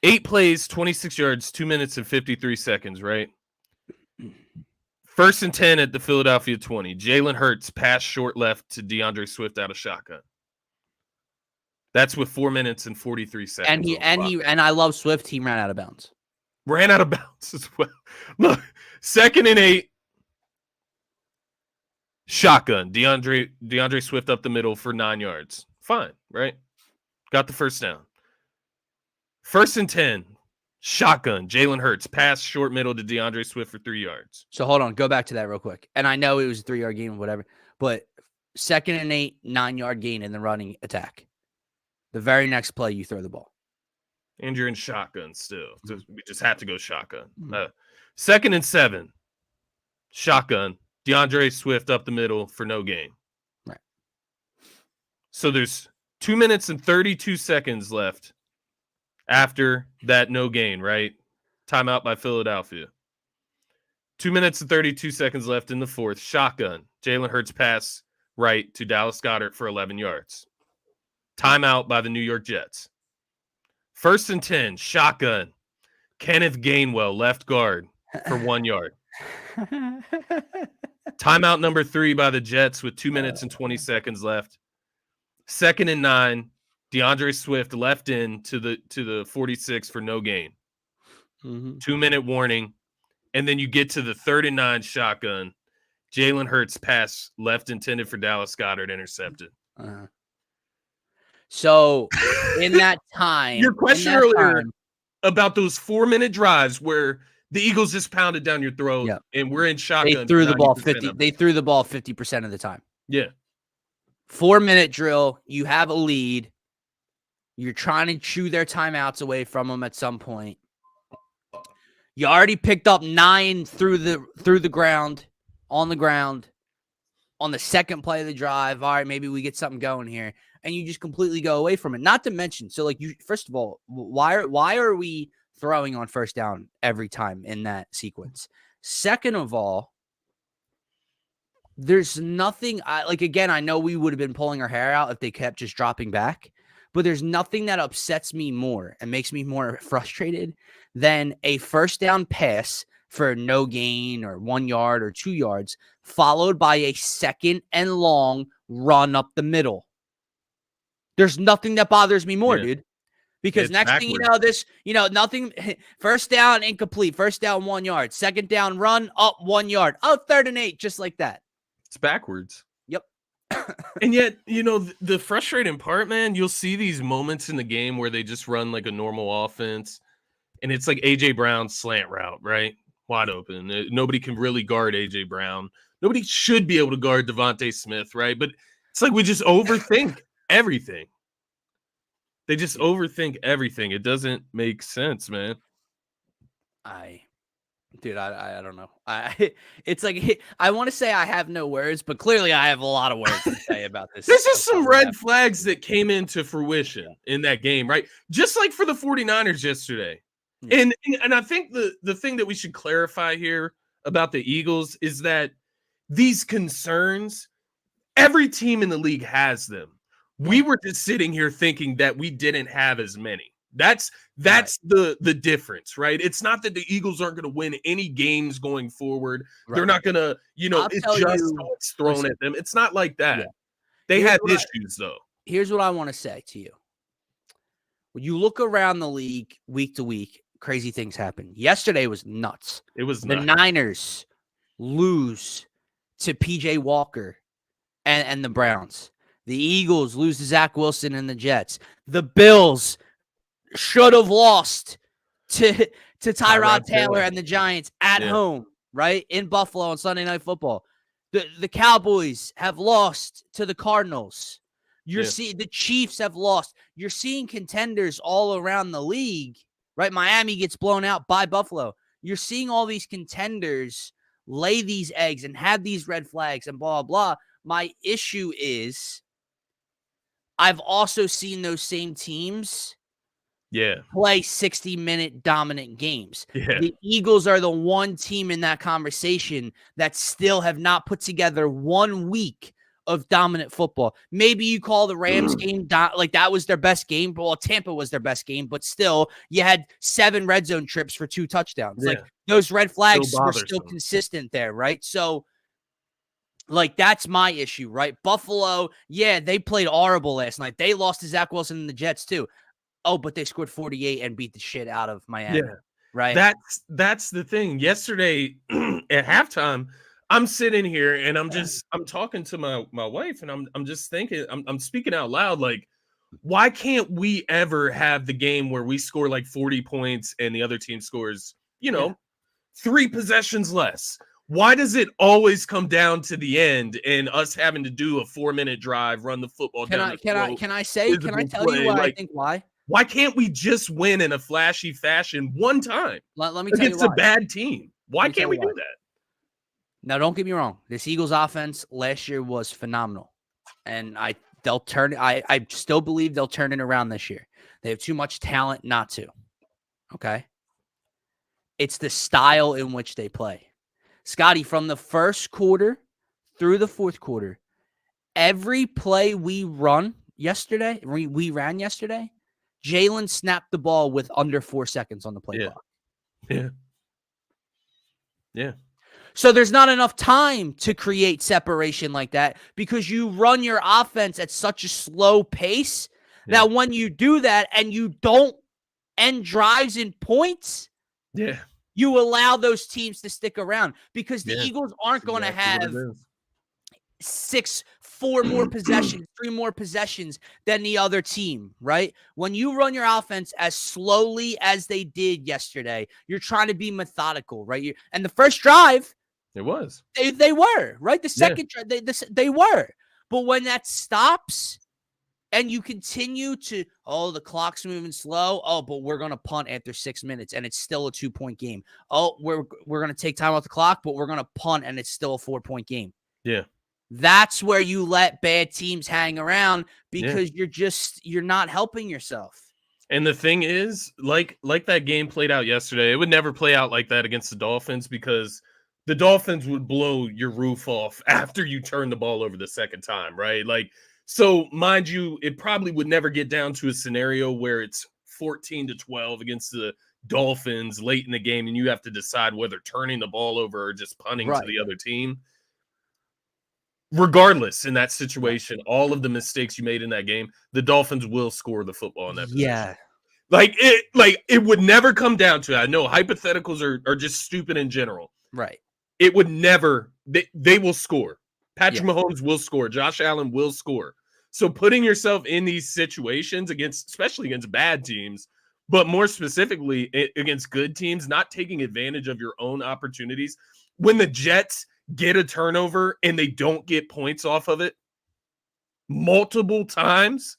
8 plays, 26 yards, 2 minutes and 53 seconds, right? 1st and 10 at the Philadelphia 20. Jalen Hurts pass short left to DeAndre Swift out of shotgun. That's with 4 minutes and 43 seconds. And I love Swift. He ran out of bounds. Ran out of bounds as well. Look, 2nd and 8. Shotgun. DeAndre Swift up the middle for 9 yards. Fine, right? Got the first down. 1st and 10. Shotgun. Jalen Hurts pass short middle to DeAndre Swift for 3 yards. So hold on, go back to that real quick. And I know it was a 3-yard gain or whatever, but 2nd and 8, 9-yard gain in the running attack. The very next play, you throw the ball. And you're in shotgun still. We just have to go shotgun. 2nd and 7. Shotgun. DeAndre Swift up the middle for no gain. Right. So there's 2 minutes and 32 seconds left after that no gain, right? Timeout by Philadelphia. 2 minutes and 32 seconds left in the fourth. Shotgun. Jalen Hurts pass right to Dallas Goedert for 11 yards. Timeout by the New York Jets. 1st and 10. Shotgun. Kenneth Gainwell, left guard, for 1 yard. Timeout number 3 by the Jets with 2 minutes and 20 seconds left. 2nd and 9. DeAndre Swift left in to the 46 for no gain. 2-minute warning. And then you get to the 3rd and 9 shotgun. Jalen Hurts pass left intended for Dallas Goedert intercepted. So in that time, your question earlier about those 4-minute drives where the Eagles just pounded down your throat and we're in shotgun. They threw the ball 50. They threw the ball 50% of the time. Yeah. 4-minute drill. You have a lead. You're trying to chew their timeouts away from them at some point. You already picked up 9 through the ground, on the ground, on the second play of the drive. All right, maybe we get something going here. And you just completely go away from it. Not to mention, so like you, first of all, why are we throwing on first down every time in that sequence? Second of all, there's nothing again, I know we would have been pulling our hair out if they kept just dropping back, but there's nothing that upsets me more and makes me more frustrated than a first down pass for no gain or 1 yard or 2 yards, followed by a 2nd and long run up the middle. There's nothing that bothers me more, dude. Because it's next thing you know, nothing. First down, incomplete. First down, 1 yard. 2nd down, run up 1 yard. Oh, 3rd and 8, just like that. It's backwards. Yep. And yet, the frustrating part, man, you'll see these moments in the game where they just run like a normal offense. And it's like A.J. Brown's slant route, right? Wide open. Nobody can really guard A.J. Brown. Nobody should be able to guard Devontae Smith, right? But it's like we just overthink everything. They just overthink everything. It doesn't make sense, man. I don't know. It's like I want to say I have no words, but clearly I have a lot of words to say about this. There's just some red flags that came into fruition in that game, right? Just like for the 49ers yesterday. Yeah. And I think the thing that we should clarify here about the Eagles is that these concerns, every team in the league has them. We were just sitting here thinking that we didn't have as many. That's right. the difference, right? It's not that the Eagles aren't going to win any games going forward. Right. They're not going to, it's just what's thrown at them. It's not like that. Yeah. They have issues, though. Here's what I want to say to you. When you look around the league week to week, crazy things happen. Yesterday was nuts. It was nuts. The Niners lose to P.J. Walker and the Browns. The Eagles lose to Zach Wilson and the Jets. The Bills should have lost to Tyrod Taylor and the Giants at home, right? In Buffalo on Sunday Night Football. The Cowboys have lost to the Cardinals. You're seeing the Chiefs have lost. You're seeing contenders all around the league, right? Miami gets blown out by Buffalo. You're seeing all these contenders lay these eggs and have these red flags and blah, blah, blah. My issue is I've also seen those same teams play 60-minute dominant games. Yeah. The Eagles are the one team in that conversation that still have not put together 1 week of dominant football. Maybe you call the Rams game like that was their best game. Well, Tampa was their best game, but still, you had 7 red zone trips for 2 touchdowns. Yeah. Like those red flags were still consistent there, right? So, like, that's my issue, right? Buffalo, yeah, they played horrible last night. They lost to Zach Wilson and the Jets too. Oh, but they scored 48 and beat the shit out of Miami. Yeah. Right. That's the thing. Yesterday at halftime, I'm sitting here and I'm talking to my wife and I'm just thinking, I'm speaking out loud, like, why can't we ever have the game where we score like 40 points and the other team scores, 3 possessions less? Why does it always come down to the end and us having to do a 4-minute drive, run the football down? Can I tell you why I think why? Why can't we just win in a flashy fashion one time? Let me tell you why. Against a bad team. Why can't we do that? Now, don't get me wrong. This Eagles offense last year was phenomenal. And I still believe they'll turn it around this year. They have too much talent not to. Okay? It's the style in which they play. Scotty, from the first quarter through the fourth quarter, every play we ran yesterday, Jalen snapped the ball with under 4 seconds on the play clock. Yeah. Yeah. So there's not enough time to create separation like that because you run your offense at such a slow pace that when you do that and you don't end drives in points, you allow those teams to stick around because the Eagles aren't going to have 4 more possessions, 3 more possessions than the other team, right? When you run your offense as slowly as they did yesterday, you're trying to be methodical, right? And the first drive, it was. They were, right? The second drive, they were. But when that stops and you continue to, the clock's moving slow. Oh, but we're going to punt after 6 minutes and it's still a 2-point game. Oh, we're going to take time off the clock, but we're going to punt and it's still a 4-point game. Yeah. That's where you let bad teams hang around because you're not helping yourself. And the thing is, like that game played out yesterday, it would never play out like that against the Dolphins because the Dolphins would blow your roof off after you turn the ball over the second time, right? Like, so mind you, it probably would never get down to a scenario where it's 14-12 against the Dolphins late in the game and you have to decide whether turning the ball over or just punting to the other team. Regardless, in that situation, all of the mistakes you made in that game, the Dolphins will score the football in that position. Yeah. Like it would never come down to it. I know hypotheticals are just stupid in general. Right. It would never, they will score. Patrick Mahomes will score. Josh Allen will score. So putting yourself in these situations especially against bad teams, but more specifically against good teams, not taking advantage of your own opportunities. When the Jets get a turnover and they don't get points off of it multiple times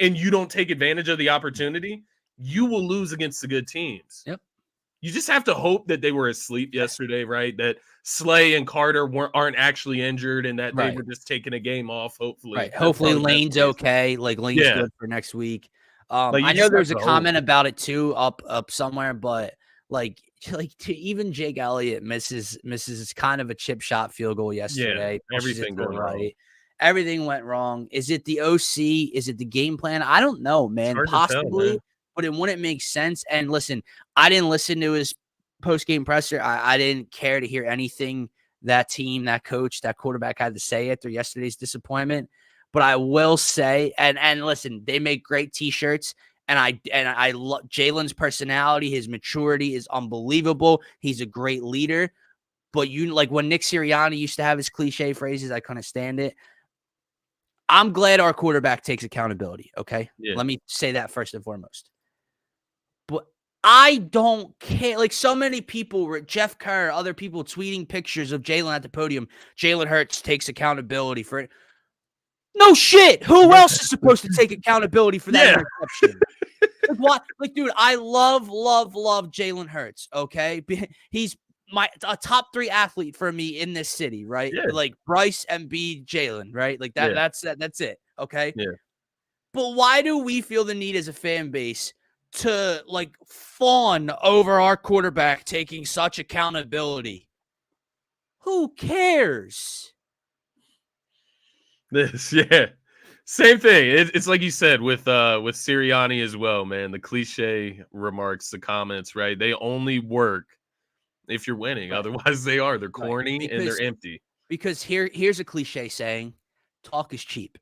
and you don't take advantage of the opportunity, you will lose against the good teams. Yep. You just have to hope that they were asleep yesterday, right? That Slay and Carter aren't actually injured and that they were just taking a game off, hopefully. Right. Hopefully Lane's okay. Like Lane's good for next week. I know there's a comment about it too up somewhere, but like even Jake Elliott misses kind of a chip shot field goal yesterday. Yeah, everything going wrong. Everything went wrong. Is it the OC? Is it the game plan? I don't know, man. Possibly, man. But it wouldn't make sense. And listen, I didn't listen to his post-game presser. I didn't care to hear anything that team, that coach, that quarterback had to say after yesterday's disappointment. But I will say, and listen, they make great T-shirts. And I love Jalen's personality, his maturity is unbelievable. He's a great leader. But like when Nick Sirianni used to have his cliche phrases, I couldn't stand it. I'm glad our quarterback takes accountability. Okay. Yeah. Let me say that first and foremost. But I don't care. Like so many people, Jeff Kerr, other people tweeting pictures of Jalen at the podium. Jalen Hurts takes accountability for it. No shit. Who else is supposed to take accountability for that interception? Like, what? Like, dude, I love Jalen Hurts. Okay, he's a top 3 athlete for me in this city, right? Yeah. Like Bryce, Embiid, Jalen, right? Like that. Yeah. That's it. Okay. Yeah. But why do we feel the need as a fan base to like fawn over our quarterback taking such accountability? Who cares? Same thing. It's like you said with Sirianni as well, man. The cliche remarks, the comments, right? They only work if you're winning. Right. Otherwise, they're corny and they're empty. Because here's a cliche saying: talk is cheap,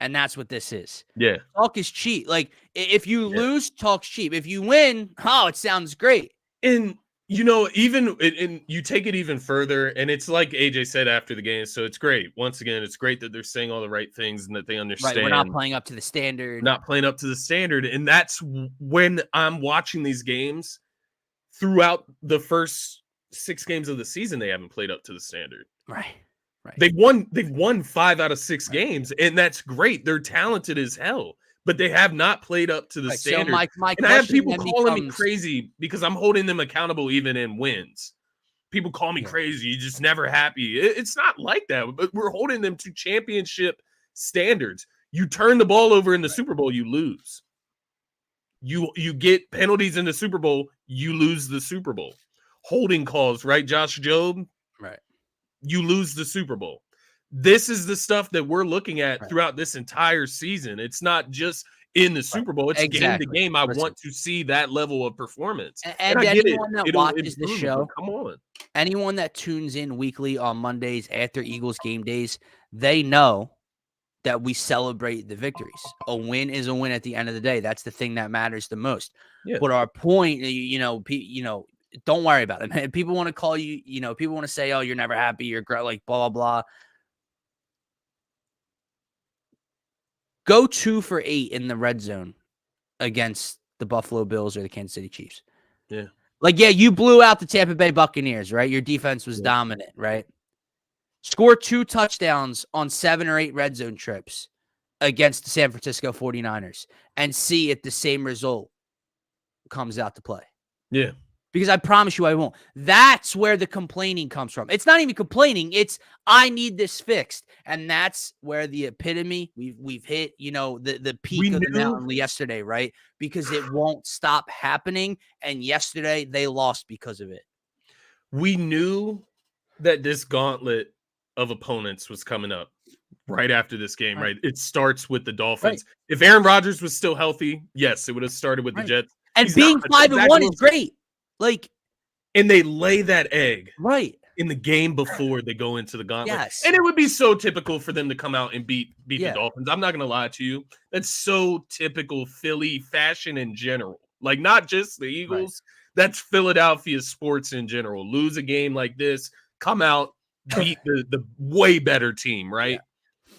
and that's what this is. Yeah, talk is cheap. Like if you lose, talk's cheap. If you win, it sounds great. And even and you take it even further, and it's like AJ said after the game. So it's great. Once again, it's great that they're saying all the right things and that they understand. Right, we're not playing up to the standard. Not playing up to the standard, and that's when I'm watching these games. Throughout the first 6 games of the season, they haven't played up to the standard. Right. They've won 5 out of 6 games, and that's great. They're talented as hell. But they have not played up to the standard. So my and I have people calling me crazy because I'm holding them accountable even in wins. People call me crazy. You're just never happy. It's not like that. But we're holding them to championship standards. You turn the ball over in the Super Bowl, you lose. You get penalties in the Super Bowl, you lose the Super Bowl. Holding calls, right, Josh Jobe? Right. You lose the Super Bowl. This is the stuff that we're looking at throughout this entire season. It's not just in the Super Bowl. It's game to game. I want to see that level of performance. And anyone that watches the show, come on. Anyone that tunes in weekly on Mondays after Eagles game days, they know that we celebrate the victories. A win is a win at the end of the day. That's the thing that matters the most. Yeah. But our point, don't worry about it, man. People want to call you, people want to say, oh, you're never happy. You're like, blah, blah, blah. Go 2 for 8 in the red zone against the Buffalo Bills or the Kansas City Chiefs. Yeah. Like, you blew out the Tampa Bay Buccaneers, right? Your defense was dominant, right? Score 2 touchdowns on 7 or 8 red zone trips against the San Francisco 49ers and see if the same result comes out to play. Yeah. Because I promise you I won't. That's where the complaining comes from. It's not even complaining. It's I need this fixed. And that's where the epitome we've hit, the peak of the mountain yesterday, right? Because it won't stop happening. And yesterday they lost because of it. We knew that this gauntlet of opponents was coming up right after this game, right? It starts with the Dolphins. Right. If Aaron Rodgers was still healthy, yes, it would have started with the Jets. And he's being 5-1 is great. And they lay that egg right in the game before they go into the gauntlet. Yes. And it would be so typical for them to come out and beat the Dolphins. I'm not going to lie to you. That's so typical Philly fashion in general. Like, not just the Eagles. Right. That's Philadelphia sports in general. Lose a game like this, come out, beat the way better team, right? Yeah.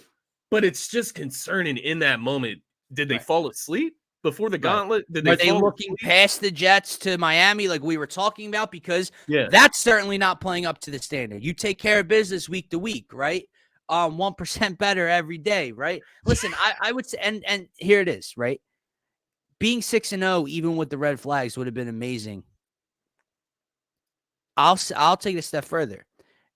But it's just concerning in that moment. Did they fall asleep before the gauntlet? Did they looking past the Jets to Miami like we were talking about? Because that's certainly not playing up to the standard. You take care of business week to week, right? 1% better every day, right? Listen, I would say, and here it is, right? Being 6-0, even with the red flags, would have been amazing. I'll take it a step further.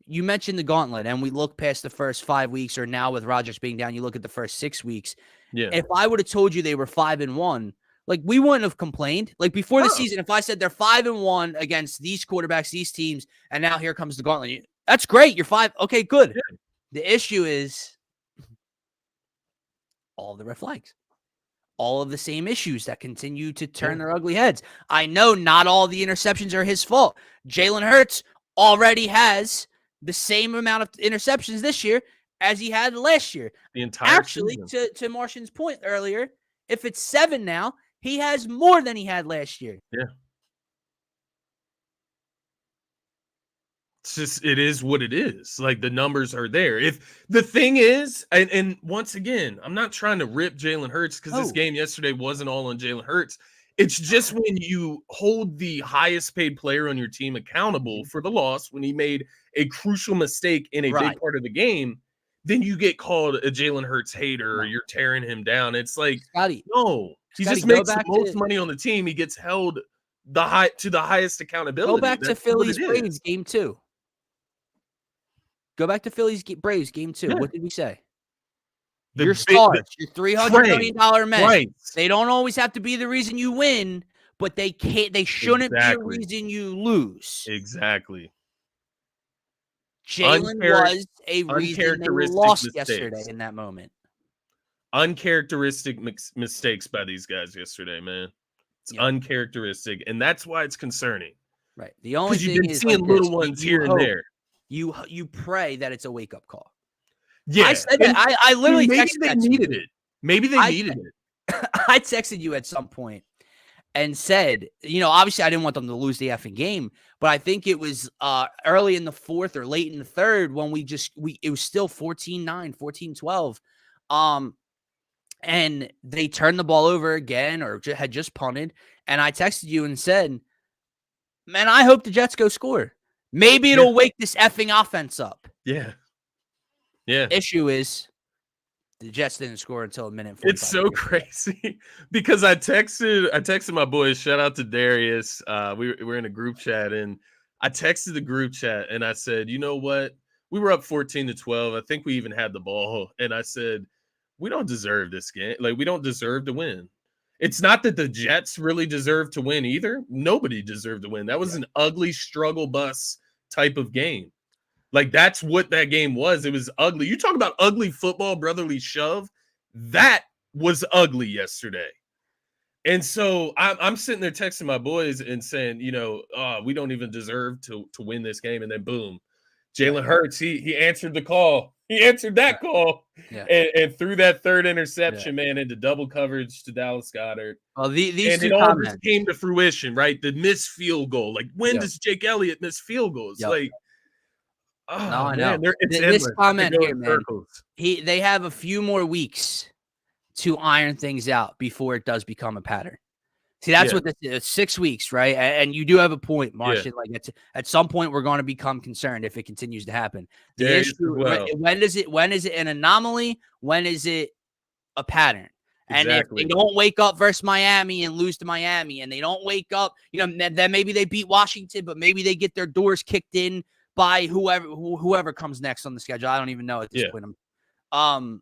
You mentioned the gauntlet, and we look past the first 5 weeks, or now with Rodgers being down, you look at the first 6 weeks. Yeah. If I would have told you they were 5-1, like we wouldn't have complained. Like before the season, if I said they're 5-1 against these quarterbacks, these teams, and now here comes the gauntlet, that's great. You're 5. Okay, good. Yeah. The issue is all the red flags, all of the same issues that continue to turn their ugly heads. I know not all the interceptions are his fault. Jalen Hurts already has the same amount of interceptions this year as he had last year. The entire season. To Martian's point earlier, if it's 7 now, he has more than he had last year. Yeah. It's just, it is what it is. Like, the numbers are there. If the thing is, and once again, I'm not trying to rip Jalen Hurts because this game yesterday wasn't all on Jalen Hurts. It's just when you hold the highest paid player on your team accountable for the loss, when he made a crucial mistake in a big part of the game, then you get called a Jalen Hurts hater or you're tearing him down. It's like, no, he just makes the most money on the team. He gets held to the highest accountability. Go back to Phillies Braves game 2. Go back to Phillies Braves game 2. Yeah. What did we say? Your stars, your $300 million men. Right. They don't always have to be the reason you win, but they shouldn't be a reason you lose. Exactly. Jalen was a reason they lost yesterday in that moment. Uncharacteristic mistakes by these guys yesterday, man. It's uncharacteristic, and that's why it's concerning. Right. The only thing is seeing little ones here and there. You pray that it's a wake up call. Yeah, I said that. I literally maybe they needed it. Maybe they needed it. I texted you at some point and said, obviously I didn't want them to lose the effing game, but I think it was early in the 4th or late in the 3rd when it was still 14-9, 14-12. And they turned the ball over again or had just punted. And I texted you and said, man, I hope the Jets go score. Maybe it'll wake this effing offense up. Yeah. Yeah. Issue is the Jets didn't score until a minute 45. It's so crazy because I texted my boys. Shout out to Darius. We're in a group chat, and I texted the group chat and I said, you know what? We were up 14-12. I think we even had the ball. And I said, we don't deserve this game. Like, we don't deserve to win. It's not that the Jets really deserve to win either. Nobody deserved to win. That was an ugly struggle bus type of game. Like, that's what that game was. It was ugly. You talk about ugly football, brotherly shove. That was ugly yesterday. And so I'm sitting there texting my boys and saying, we don't even deserve to win this game. And then boom, Jalen Hurts, he answered the call. He answered that call and threw that third interception, man, into double coverage to Dallas Goedert. Well, it all just came to fruition, right? The missed field goal. Like, when does Jake Elliott miss field goals? Like, oh, no, I know. This comment here, man, they have a few more weeks to iron things out before it does become a pattern. See, that's what this is. 6 weeks, right? And you do have a point, Martian. Like, at some point, we're going to become concerned if it continues to happen. The issue, when is it an anomaly? When is it a pattern? And if they don't wake up versus Miami and lose to Miami, and they don't wake up, then maybe they beat Washington, but maybe they get their doors kicked in by whoever comes next on the schedule. I don't even know at this point.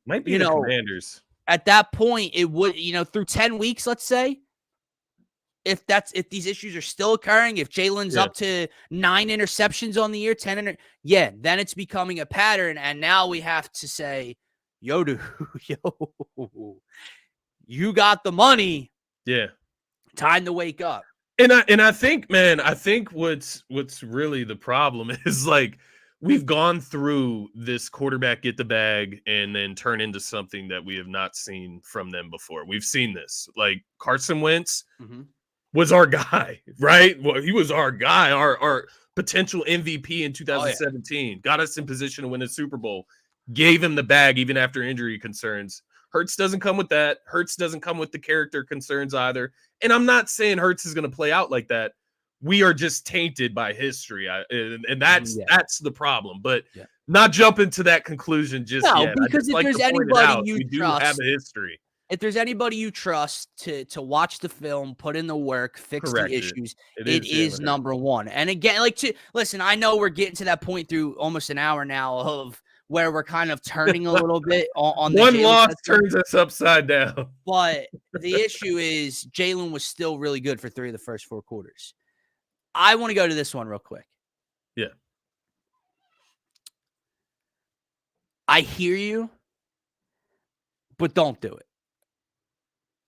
Might be the Commanders. At that point, it would, through 10 weeks, let's say, if these issues are still occurring, if Jalen's up to 9 interceptions on the year, 10, then it's becoming a pattern. And now we have to say, yo, you got the money. Yeah. Time to wake up. And I think, man, what's really the problem is, like, we've gone through this quarterback get the bag and then turn into something that we have not seen from them before. We've seen this. Like, Carson Wentz was our guy, right? Well, he was our guy, our potential MVP in 2017. Got us in position to win a Super Bowl. Gave him the bag even after injury concerns. Hurts doesn't come with that. Hurts doesn't come with the character concerns either. And I'm not saying Hurts is going to play out like that. We are just tainted by history, and that's the problem. But not jumping to that conclusion just yet. Because if there's anybody we do have a history. If there's anybody you trust to watch the film, put in the work, fix the issues, it is number one. And again, listen, I know we're getting to that point through almost an hour now of where we're kind of turning a little bit on the one loss turns us upside down. But the issue is Jalen was still really good for 3 of the first 4 quarters. I want to go to this one real quick. Yeah. I hear you, but don't do it.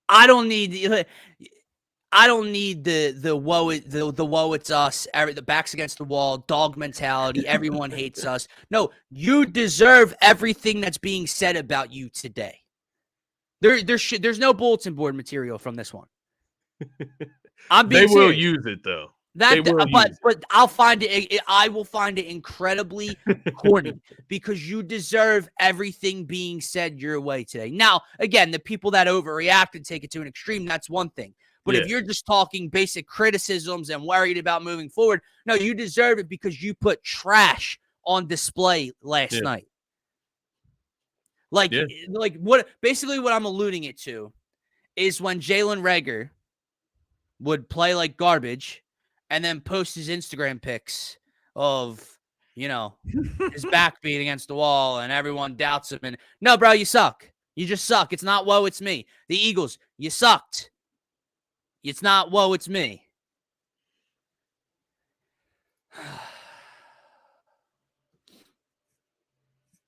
I don't need the woe it's us, the backs against the wall, dog mentality, everyone hates us. No, you deserve everything that's being said about you today. There's no bulletin board material from this one. They will use it though. But I will find it incredibly corny because you deserve everything being said your way today. Now, again, the people that overreact and take it to an extreme, that's one thing. But if you're just talking basic criticisms and worried about moving forward, no, you deserve it because you put trash on display last night. Like what basically what I'm alluding it to is when Jalen Reagor would play like garbage and then post his Instagram pics of, his back beat against the wall and everyone doubts him. And no, bro, you suck. You just suck. It's not, whoa, it's me. The Eagles, you sucked. It's not, whoa, it's me.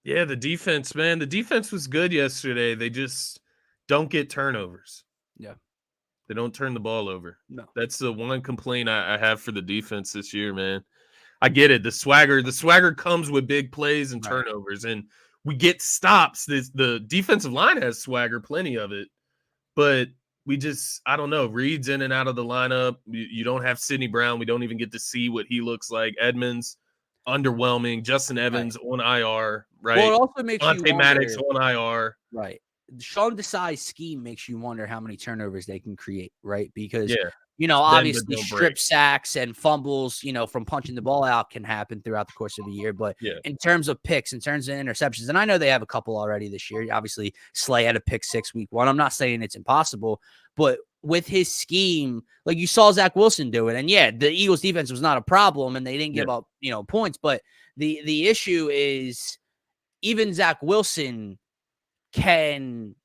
Yeah, the defense, man. The defense was good yesterday. They just don't get turnovers. Yeah. They don't turn the ball over. No. That's the one complaint I have for the defense this year, man. I get it. The swagger comes with big plays and turnovers, and we get stops. The defensive line has swagger, plenty of it, but we just, I don't know. Reed's in and out of the lineup. You don't have Sidney Brown. We don't even get to see what he looks like. Edmonds, underwhelming. Justin Evans on IR, right? Well, it also makes you Phaithful on IR. Right. Sean Desai's scheme makes you wonder how many turnovers they can create, right? Because, obviously strip sacks and fumbles, from punching the ball out can happen throughout the course of the year. But in terms of picks, in terms of interceptions, and I know they have a couple already this year. Obviously, Slay had a pick 6 week 1. I'm not saying it's impossible, but with his scheme, like you saw Zach Wilson do it. And the Eagles defense was not a problem and they didn't give up, points. But the issue is even Zach Wilson can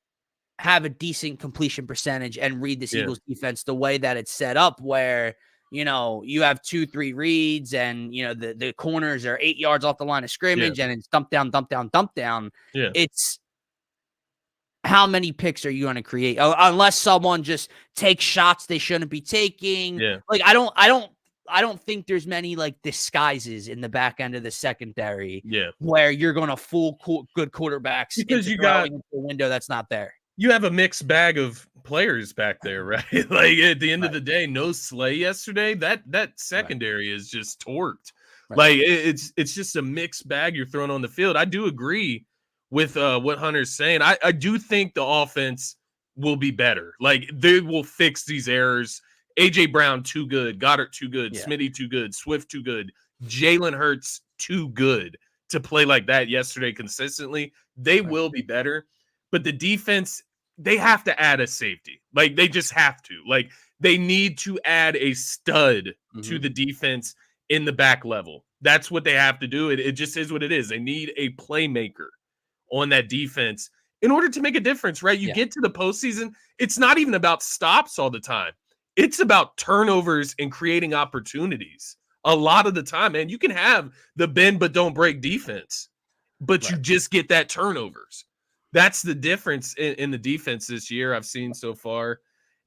have a decent completion percentage and read this Eagles defense the way that it's set up where, you have 2-3 reads and, the corners are 8 yards off the line of scrimmage and it's dump down, dump down, dump down. Yeah. It's how many picks are you going to create unless someone just takes shots they shouldn't be taking. Yeah. Like, I don't think there's many like disguises in the back end of the secondary where you're going to fool good quarterbacks because you got into a window that's not there. You have a mixed bag of players back there, right? Like at the end of the day, no Slay yesterday. That secondary is just torqued. Right. Like it's just a mixed bag you're throwing on the field. I do agree with what Hunter's saying. I do think the offense will be better. Like they will fix these errors. AJ Brown too good, Goddard too good, Smitty too good, Swift too good, Jalen Hurts too good to play like that yesterday consistently. They will be better. But the defense, they have to add a safety. Like, they just have to. Like, they need to add a stud to the defense in the back level. That's what they have to do. It just is what it is. They need a playmaker on that defense in order to make a difference, right? You get to the postseason, it's not even about stops all the time. It's about turnovers and creating opportunities. A lot of the time, man, you can have the bend but don't break defense, but you just get that turnovers. That's the difference in the defense this year I've seen so far.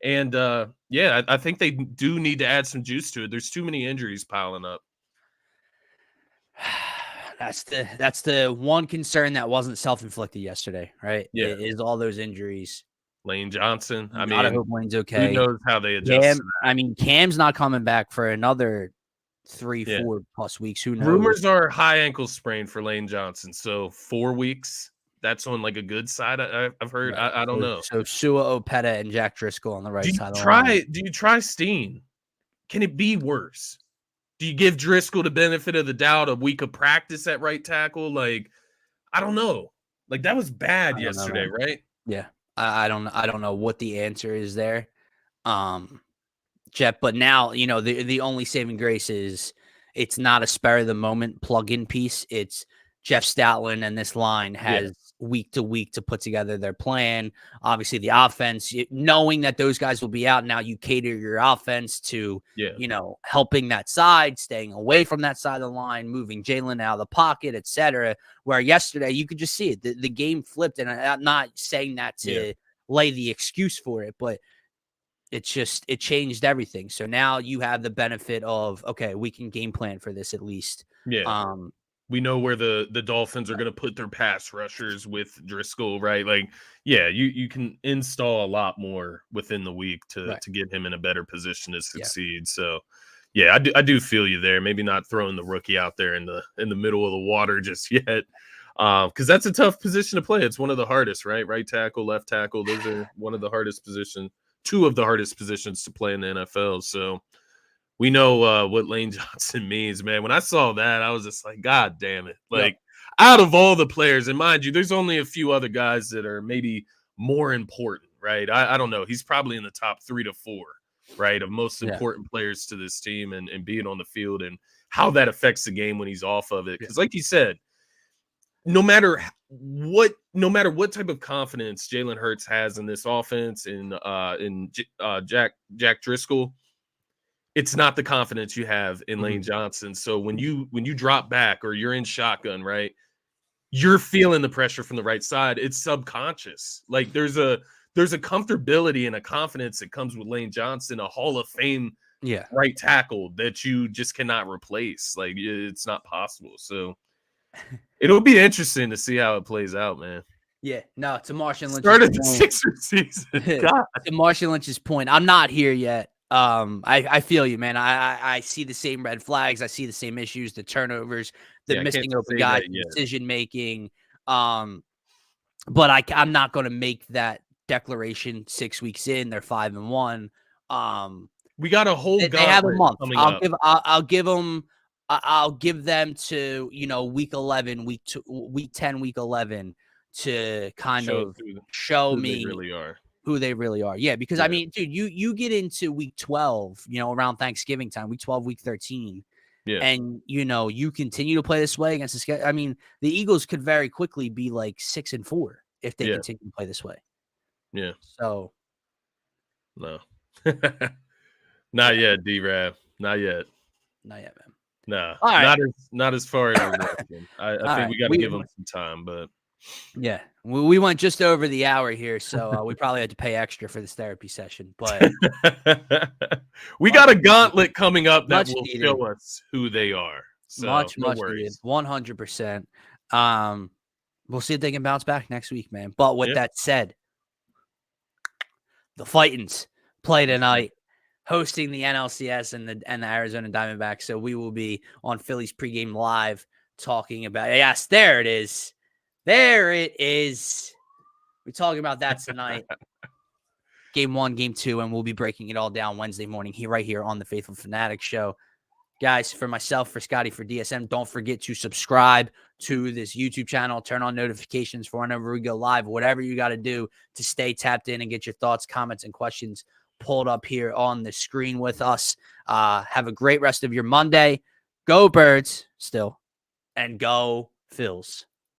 And, I think they do need to add some juice to it. There's too many injuries piling up. That's the one concern that wasn't self-inflicted yesterday, right? Yeah. It is all those injuries. Lane Johnson. I hope Lane's okay. Who knows how they adjust? Cam's not coming back for another 3-4 plus weeks. Who knows? Rumors are high ankle sprain for Lane Johnson. So 4 weeks. That's on like a good side. I've heard. Right. I don't know. So Sua Opeta and Jack Driscoll on the right side. Do you try Steen? Can it be worse? Do you give Driscoll the benefit of the doubt, a week of practice at right tackle? Like, I don't know. Like that was bad yesterday, right? Yeah. I don't know what the answer is there. Jeff, but now, the only saving grace is it's not a spur of the moment plug-in piece. It's Jeff Stoutland and this line has week to week to put together their plan. Obviously, the offense, knowing that those guys will be out, now you cater your offense to, helping that side, staying away from that side of the line, moving Jalen out of the pocket, etc. Where yesterday you could just see it. The game flipped, and I'm not saying that to lay the excuse for it, but it changed everything. So now you have the benefit of, okay, we can game plan for this at least. Yeah. We know where the Dolphins are going to put their pass rushers with Driscoll, right? Like, you can install a lot more within the week to get him in a better position to succeed. So, I do feel you there. Maybe not throwing the rookie out there in the middle of the water just yet, because that's a tough position to play. It's one of the hardest, right? Right tackle, left tackle. Those are one of the hardest positions, two of the hardest positions to play in the NFL. So. We know what Lane Johnson means, man. When I saw that, I was just like, God damn it. Like, out of all the players, and mind you, there's only a few other guys that are maybe more important, right? I don't know. He's probably in the top 3 to 4, right, of most important players to this team and being on the field and how that affects the game when he's off of it. Because like you said, no matter what type of confidence Jalen Hurts has in this offense in Jack Driscoll, it's not the confidence you have in Lane Johnson. So when you drop back or you're in shotgun, right, you're feeling the pressure from the right side. It's subconscious. Like there's a comfortability and a confidence that comes with Lane Johnson, a Hall of Fame right tackle that you just cannot replace. Like it's not possible. So it'll be interesting to see how it plays out, man. Yeah, no, to Marshawn Lynch's started the Sixers season. God. To Marshawn Lynch's point, I'm not here yet. I feel you, man. I see the same red flags. I see the same issues, the turnovers, the missing open guys, decision making. But I'm not going to make that declaration 6 weeks in. They're 5-1. We got a whole. They have a month. I'll give them to week 11, week 10, week 11 to kind of show me who they really are. Yeah, because I mean, dude, you get into week 12, around Thanksgiving time, week 12, week 13. Yeah. And you continue to play this way against the schedule. I mean, the Eagles could very quickly be like 6-4 if they continue to play this way. Yeah. So no. Not yet, D-Rab. Not yet. Not yet, man. No. Right. Not as far as I think we got to give them some time, but yeah, we went just over the hour here, so we probably had to pay extra for this therapy session. But we got a gauntlet coming up that will show us who they are. So much needed, 100%. We'll see if they can bounce back next week, man. But with that said, the Fightins play tonight, hosting the NLCS and the Arizona Diamondbacks. So we will be on Phillies pregame live talking about. Yes, there it is. There it is. We're talking about that tonight. Game 1, Game 2, and we'll be breaking it all down Wednesday morning right here on the Phaithful Phanatics Show. Guys, for myself, for Scotty, for DSM, don't forget to subscribe to this YouTube channel. Turn on notifications for whenever we go live, whatever you got to do to stay tapped in and get your thoughts, comments, and questions pulled up here on the screen with us. Have a great rest of your Monday. Go Birds still, and go Phils.